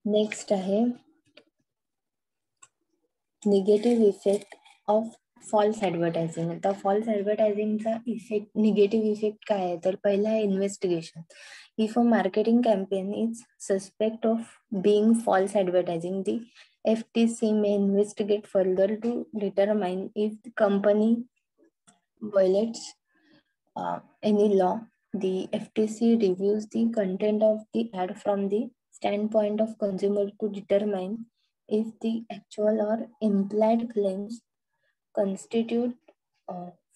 नेक्स्ट आहे negative effect of false advertising. आता फॉल्स ऍडव्हर्टायझिंगचा निगेटिव्ह इफेक्ट काय आहे तर पहिला आहे investigation. If a marketing campaign is suspect of being false advertising, the FTC may investigate further to determine if the company violates any law. The FTC reviews the content of the ad from the standpoint of consumer to determine if the actual or implied claims constitute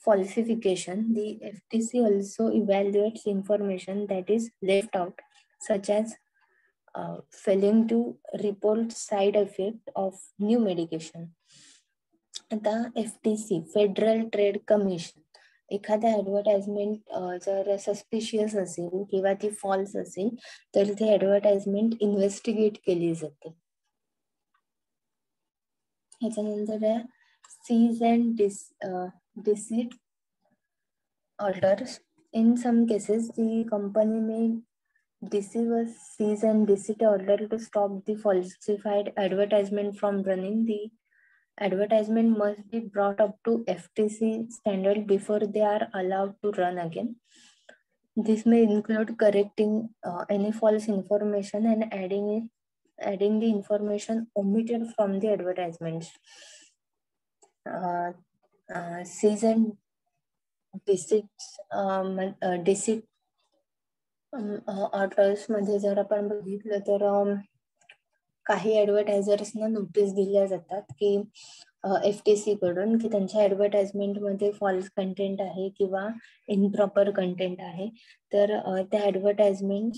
falsification. The FTC also evaluates information that is left out, such as failing to report side effect of new medication. आता FTC, federal trade commission, एखाद्या advertisement जर suspicious असेल किंवा ती false असेल तर ती advertisement investigate केली जाते. ह्याच्यानंतर आहे cease and desist orders. In some cases, the company may receive a cease and desist order to stop the falsified advertisement from running. The advertisement must be brought up to FTC standard before they are allowed to run again. This may include correcting any false information and adding the information omitted from the advertisements. Cease and deceit orders मध्ये जर आपण बघितलं तर काही ऍडव्हर्टायझर्सना notice दिल्या जातात की FTC कडून की त्यांच्या ऍडव्हर्टाइजमेंट मध्ये फॉल्स कंटेंट आहे किंवा इनप्रॉपर कंटेंट आहे, तर त्या ऍडव्हर्टाइजमेंट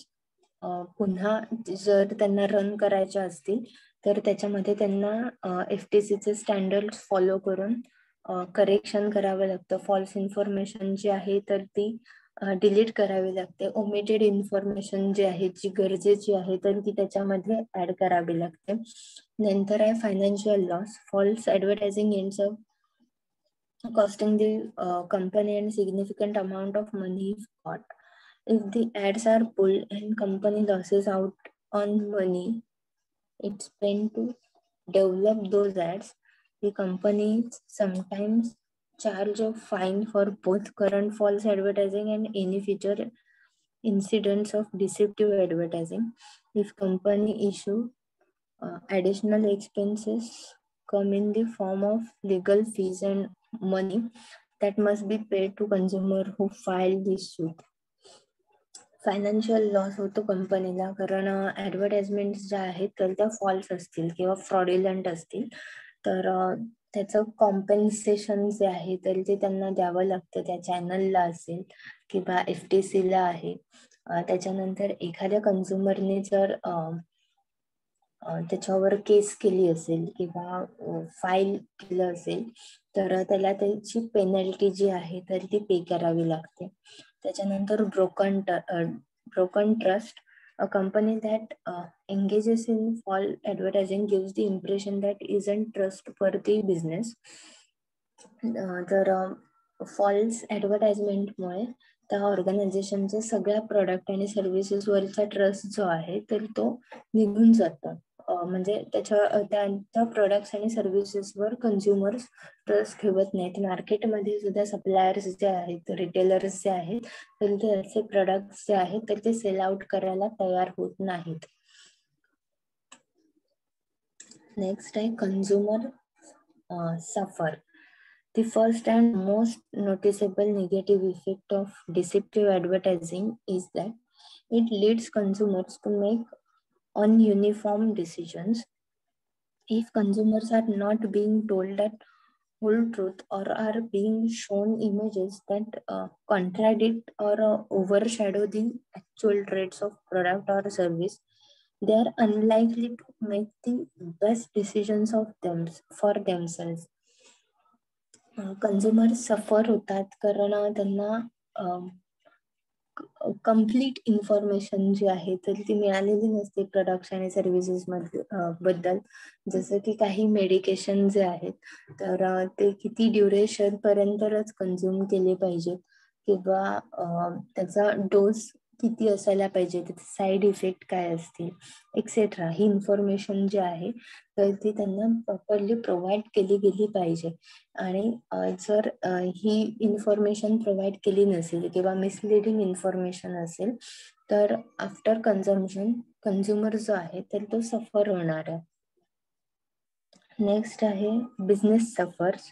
पुन्हा जर त्यांना रन करायच्या असतील तर त्याच्यामध्ये त्यांना FTCचे स्टँडर्ड फॉलो करून करेक्शन करावं लागतं. फॉल्स इन्फॉर्मेशन जी आहे तर ती डिलीट करावी लागते. ओमिटेड इन्फॉर्मेशन जी आहे जी गरजेची आहे तर ती त्याच्यामध्ये ऍड करावी लागते. नंतर आहे financial loss. False advertising ends up costing the company and significant amount of money is caught. If the ads are pulled and company losses out on money it's spent to develop those ads, the companies sometimes charge a fine for both current false advertising and any future incidents of deceptive advertising. If company issue additional expenses come in the form of legal fees and money that must be paid to consumer who file this suit. Financial loss होतो कंपनीला, कारण advertisement ज्या आहेत तर त्या false असतील किंवा fraudulent असतील तर त्याचं कॉम्पेन्सेशन जे आहे तर ते त्यांना द्यावं लागतं, त्या चॅनलला असेल किंवा FTC ला आहे. त्याच्यानंतर एखाद्या कन्झ्युमरने जर त्याच्यावर केस केली असेल किंवा फाईल केलं असेल तर त्याला त्याची पेनल्टी जी आहे तर ती पे करावी लागते. त्याच्यानंतर broken trust. A company that engages in false advertising gives the impression that isn't trustworthy business. तर फॉल्स ऍडव्हर्टाइजमेंटमुळे त्या ऑर्गनायझेशनच्या सगळ्या प्रोडक्ट आणि सर्व्हिसेस वरचा ट्रस्ट जो आहे तर तो निघून जातो. म्हणजे त्या प्रोडक्ट्स आणि सर्व्हिसेसवर कन्झ्युमर्स ट्रस्ट ठेवत नाहीत. मार्केटमध्ये सुद्धा सप्लायर्स जे आहेत, रिटेलर्स जे आहेत तर ते असे प्रोडक्ट्स जे आहेत तर ते सेल आउट करायला तयार होत नाहीत. नेक्स्ट आहे consumer suffer. The first and most noticeable negative effect of deceptive advertising is that it leads consumers to make ununiform decisions. If consumers are not being told that whole truth or are being shown images that contradict or overshadow the actual traits of product or service, they are unlikely to make the best decisions for themselves. Consumer सफर होतात कारण त्यांना complete information जी आहे तर ती मिळालेली नसते products आणि सर्व्हिसेस बद्दल. जसं की काही मेडिकेशन जे आहेत तर ते किती ड्युरेशन पर्यंतच कंझ्युम केले पाहिजेत किंवा त्याचा डोस किती असायला पाहिजे, त्याचे साईड इफेक्ट काय असतील एक्सेट्रा, ही इन्फॉर्मेशन जी आहे तर ती त्यांना प्रॉपरली प्रोव्हाइड केली गेली पाहिजे. आणि जर ही इन्फॉर्मेशन प्रोव्हाइड केली नसेल किंवा मिसलिडिंग इन्फॉर्मेशन असेल तर आफ्टर कन्झम्पशन कंझ्युमर जो आहे तर तो सफर होणार आहे. नेक्स्ट आहे business suffers.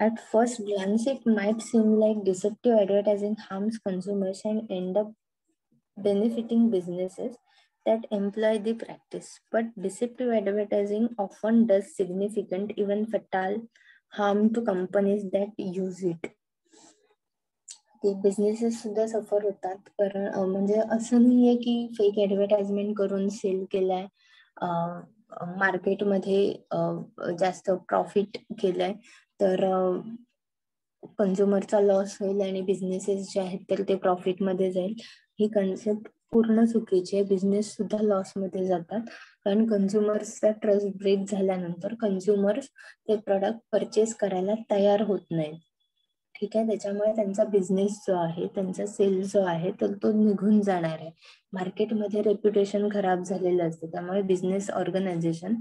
At first glance, it might seem like deceptive advertising harms consumers and end up benefiting businesses. that employ the practice, but deceptive advertising often does significant, even fatal harm to companies that use it. ते businesses सुद्धा सफर होतात, कारण म्हणजे असं नाहीये की fake advertisement करून सेल केलाय, मार्केटमध्ये जास्त प्रॉफिट केलंय, तर कंझ्युमरचा लॉस होईल आणि बिझनेसेस जे आहेत तर ते प्रॉफिटमध्ये जाईल. ही कन्सेप्ट पूर्ण चुकीची आहे. बिझनेस सुद्धा लॉस मध्ये जातात, कारण कंझ्युमर्सचा ट्रस्ट ब्रेक झाल्यानंतर कंझ्युमर्स ते प्रोडक्ट परचेस करायला तयार होत नाहीत. ठीक आहे, त्याच्यामुळे त्यांचा बिझनेस जो आहे, त्यांचा सेल जो आहे तर तो निघून जाणार आहे. मार्केटमध्ये रेप्युटेशन खराब झालेलं असतं, त्यामुळे बिझनेस ऑर्गनायझेशन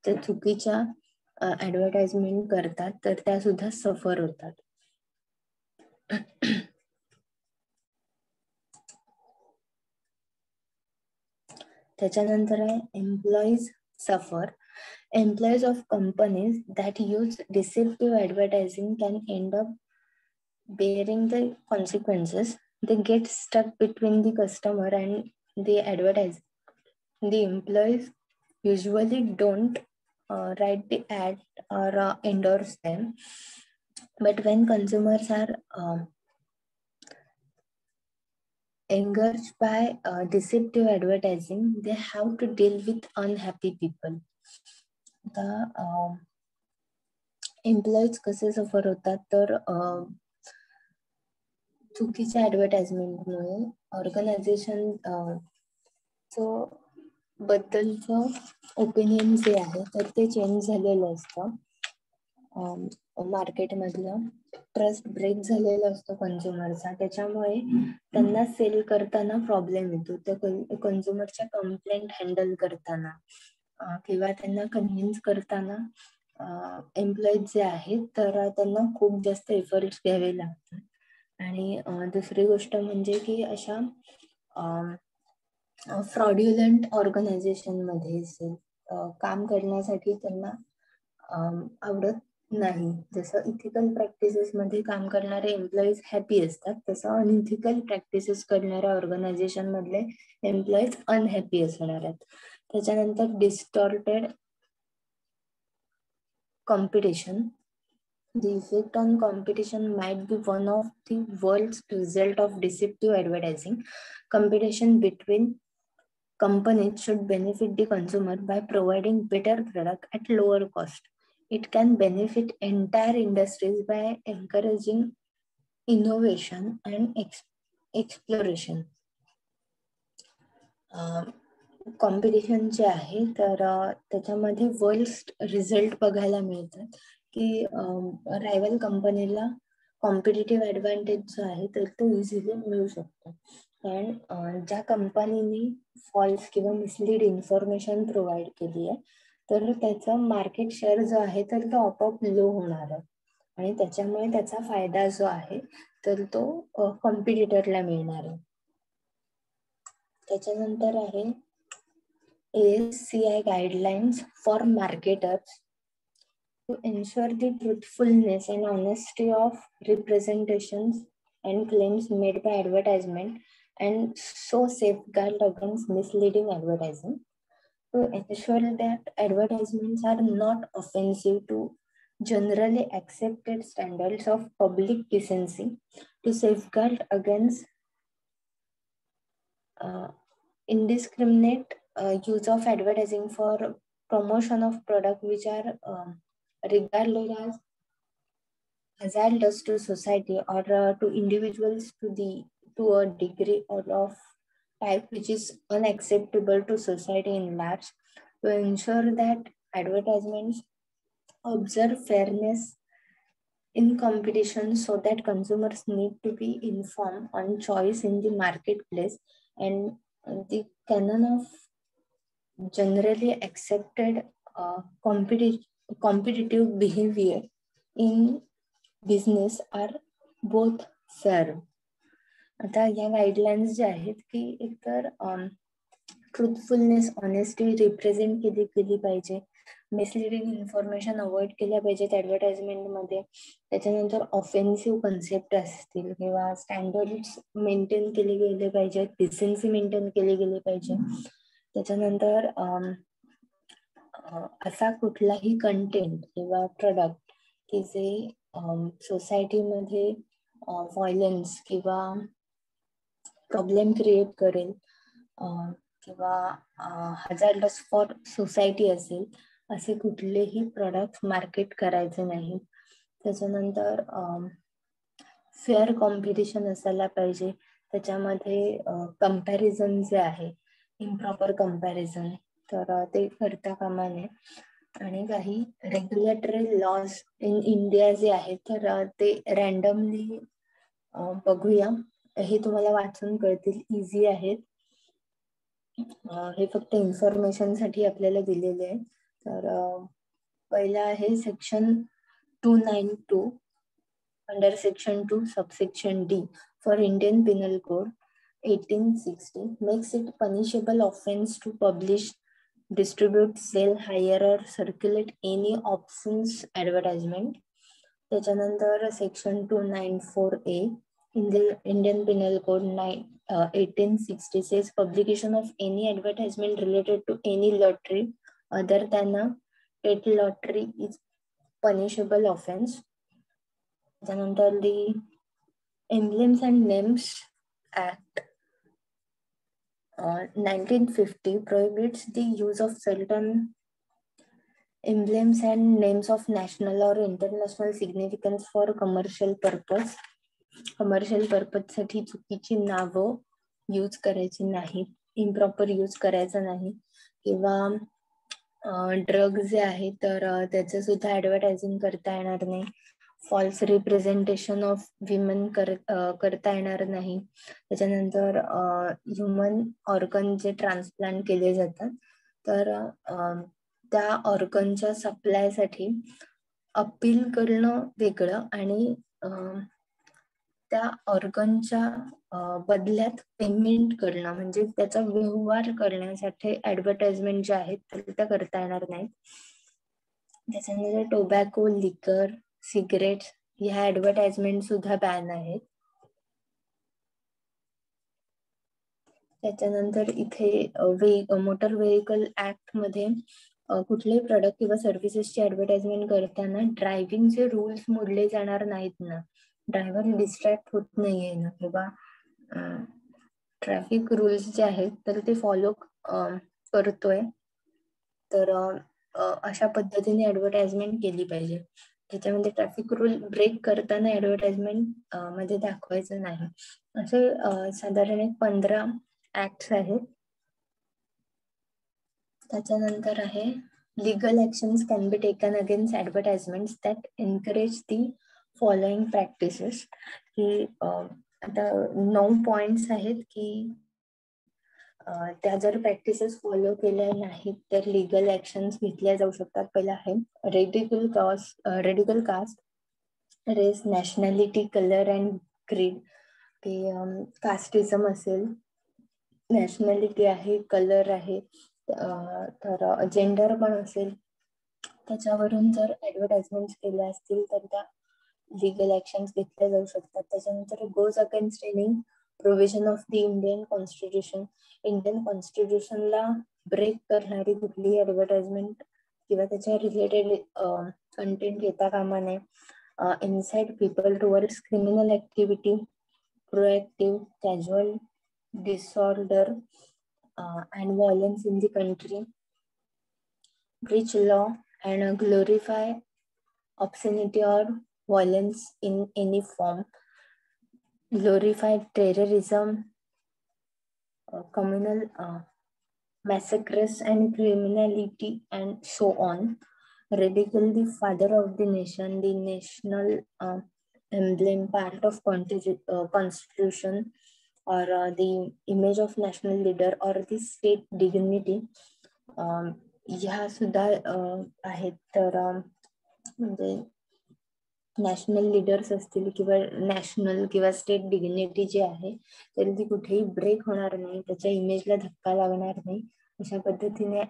त्या चुकीच्या ऍडव्हर्टाइजमेंट करतात तर त्या सुद्धा सफर होतात. त्याच्यानंतर आहे एम्प्लॉईज सफर. Employees of companies that use deceptive advertising can end up bearing the consequences. They get stuck between the customer and the advertiser. The employees usually don't write the ad or endorse them, but when consumers are encouraged by deceptive advertising, they have to deal with unhappy people. The employees कसे सफर होतात, तर चुकीच्या ऍडव्हर्टाइजमेंटमुळे organisation बद्दलचं opinion जे आहे तर ते change झालेलं असतं. मार्केटमधलं ट्रस्ट ब्रेक झालेलं असतं कंझ्युमरचा, त्याच्यामुळे त्यांना सेल करताना प्रॉब्लेम येतो. त्या कंझ्युमरच्या कंप्लेंट हँडल करताना किंवा त्यांना कन्व्हिन्स करताना एम्प्लॉईज जे आहेत तर त्यांना खूप जास्त एफर्ट्स घ्यावे लागतात. आणि दुसरी गोष्ट म्हणजे की अशा फ्रॉड्युलंट ऑर्गनायझेशन मध्ये काम करण्यासाठी त्यांना आवडत नाही. जसं इथिकल प्रॅक्टिसेस मध्ये काम करणारे एम्प्लॉईज हॅपी असतात, तसं अनइथिकल प्रॅक्टिसेस करणाऱ्या ऑर्गनायझेशन मधले एम्प्लॉईज अनहॅपी असणार आहेत. त्याच्यानंतर distorted competition. The effect on competition might be one of the world's result of deceptive advertising. Competition between companies should benefit the consumer by providing better product at lower cost. It can benefit entire industries by encouraging innovation and exploration. Competition जे आहे तर त्याच्यामध्ये worst result बघायला मिळतात की रायव्हल कंपनीला competitive advantage जो आहे तर तो इझिली मिळू शकतो. कारण ज्या कंपनीने फॉल्स किंवा मिसलीड इन्फॉर्मेशन प्रोव्हाइड केली आहे तर त्याचा मार्केट शेअर जो आहे तर तो आपोआप लो होणार आहे, आणि त्याच्यामुळे त्याचा फायदा जो आहे तर तो कॉम्पिटिटरला मिळणार आहे. त्याच्यानंतर आहे ASCI guidelines for marketers to ensure the truthfulness and honesty of representations and claims made by advertisement, and so safeguard against misleading advertising. To ensure that advertisements are not offensive to generally accepted standards of public decency, to safeguard against indiscriminate use of advertising for promotion of product which are regarded as hazardous to society or to individuals to a degree or of type which is unacceptable to society in large. To ensure that advertisements observe fairness in competition so that consumers need to be informed on choice in the marketplace, and the canon of generally accepted competitive behavior in business are both fair. आता या guidelines ज्या आहेत की एकतर truthfulness, honesty represent केली पाहिजे, misleading information avoid केल्या पाहिजेत ऍडव्हर्टाइजमेंट मध्ये. त्याच्यानंतर ऑफेन्सिव्ह कन्सेप्ट असतील किंवा स्टँडर्ड्स मेंटेन केले गेले पाहिजेत, डिसेन्सी मेंटेन केली गेली पाहिजे. त्याच्यानंतर असा कुठलाही कंटेंट किंवा प्रोडक्ट की जे सोसायटीमध्ये व्हायलन्स किंवा प्रॉब्लेम क्रिएट करेल किंवा हजार्डस फॉर सोसायटी असेल, असे कुठलेही प्रोडक्ट मार्केट करायचे नाही. त्याच्यानंतर फेअर कॉम्पिटिशन असायला पाहिजे. त्याच्यामध्ये कम्पॅरिझन जे आहे, इम्प्रॉपर कम्पॅरिझन, तर ते करता कामा नये. आणि काही रेग्युलेटरी लॉज इन इंडिया जे आहेत, तर ते रॅन्डमली बघूया. हे तुम्हाला वाचून कळतील, इझी आहेत. हे फक्त इन्फॉर्मेशन साठी आपल्याला दिलेले आहे. तर पहिला आहे section 292 under section 2 subsection D for Indian Pinal code 1860 makes it punishable offense to publish, distribute, sell, hire or circulate any obscene advertisement. त्याच्यानंतर section 294A in the Indian Penal Code 1860 says publication of any advertisement related to any lottery other than a pet lottery is punishable offense. त्यानंतर the Emblems and Names Act 1950 prohibits the use of certain emblems and names of national or international significance for commercial purpose. Commercial purpose साठी चुकीची नावं use करायची नाही, improper use करायचं नाही. किंवा drug जे आहे तर त्याचं सुद्धा ऍडव्हर्टायझिंग करता येणार नाही. फॉल्स रिप्रेझेंटेशन ऑफ विमेन करता येणार नाही. त्याच्यानंतर ह्युमन ऑर्गन जे ट्रान्सप्लांट केले जातात, तर त्या ऑर्गनच्या सप्लायसाठी अपील करणं वेगळं आणि त्या ऑर्गनच्या बदल्यात पेमेंट करणं, म्हणजे त्याचा व्यवहार करण्यासाठी ऍडव्हर्टाइजमेंट जे आहेत तर त्या करता येणार नाहीत. त्याच्यानंतर टोबॅको, लिकर, सिगरेट्स ह्या ऍडव्हर्टाइजमेंट सुद्धा बॅन आहेत. त्याच्यानंतर इथे मोटर व्हेकल ऍक्ट मध्ये कुठलेही प्रोडक्ट किंवा सर्व्हिसेसची ऍडव्हर्टाइजमेंट करताना ड्रायव्हिंगचे रूल्स मोडले जाणार नाहीत ना. ड्रायव्हर डिस्ट्रॅक्ट होत नाहीये ना, किंवा ट्रॅफिक रूल्स जे आहेत तर ते फॉलो करतोय, तर अशा पद्धतीने ऍडव्हर्टाइजमेंट केली पाहिजे. त्याच्यामध्ये ट्रॅफिक रूल ब्रेक करताना ऍडव्हर्टाइजमेंट मध्ये दाखवायचं नाही. असे साधारण 15 ऍक्ट्स आहेत. त्याच्यानंतर आहे legal actions can be taken against advertisements that encourage the following practices. की आता 9 पॉइंट्स आहेत की त्या जर प्रॅक्टिसेस फॉलो केल्या नाहीत तर लीगल ऍक्शन्स घेतल्या जाऊ शकतात. पहिला आहे radical caste, race, nationality, colour and creed. की कास्टिझम असेल, नॅशनॅलिटी आहे, कलर आहे, तर जेंडर पण असेल, त्याच्यावरून जर ऍडव्हर्टाइजमेंट केल्या असतील तर त्या लीगल ऍक्शन्स घेतल्या जाऊ शकतात. त्याच्यानंतर goes against any provision of the Indian constitution. Indian कॉन्स्टिट्यूशनला ब्रेक करणारी कुठलीही ऍडव्हर्टाइजमेंट किंवा त्याच्या रिलेटेड कंटेंट घेता कामा नये. Insight people towards criminal activity, proactive, casual disorder and violence in the country, breach law and glorify obscenity or violence in any form, glorify terrorism, communal massacres and criminality, and so on, ridicule the father of the nation, the national emblem, part of constitution, or the image of national leader or the state dignity. ह्या सुद्धा आहेत. तर म्हणजे national leaders असतील किंवा national किंवा state dignity जी आहे तरी ती कुठेही ब्रेक होणार नाही, त्याच्या इमेजला धक्का लागणार नाही, अशा पद्धतीने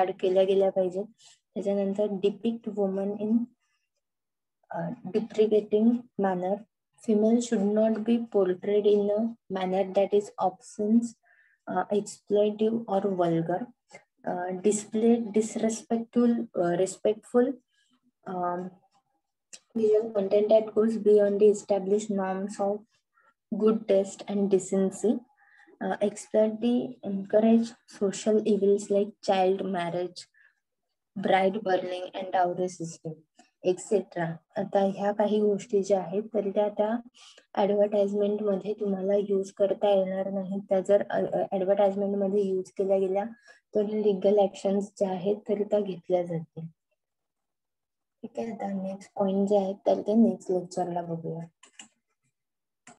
ऍड केल्या गेल्या पाहिजेत. त्याच्यानंतर depict woman in deprecating manner. Female should not be portrayed in a manner that is obscene, exploitative or vulgar, display disrespectful, respectful, um, visual content that goes beyond the established norms of good taste and decency, explicitly encourage social evils like child marriage, bride burning and dowry system etcetera. आता ह्या काही गोष्टी ज्या आहेत तर त्या advertisement मध्ये तुम्हाला युज करता येणार नाही. त्या जर ऍडव्हर्टाइजमेंट मध्ये युज केल्या गेल्या तर लिगल ऍक्शन्स ज्या आहेत तर त्या घेतल्या जातील. ठीक आहे. आता नेक्स्ट पॉइंट जे आहेत तर ते नेक्स्ट लेक्चरला बघूया.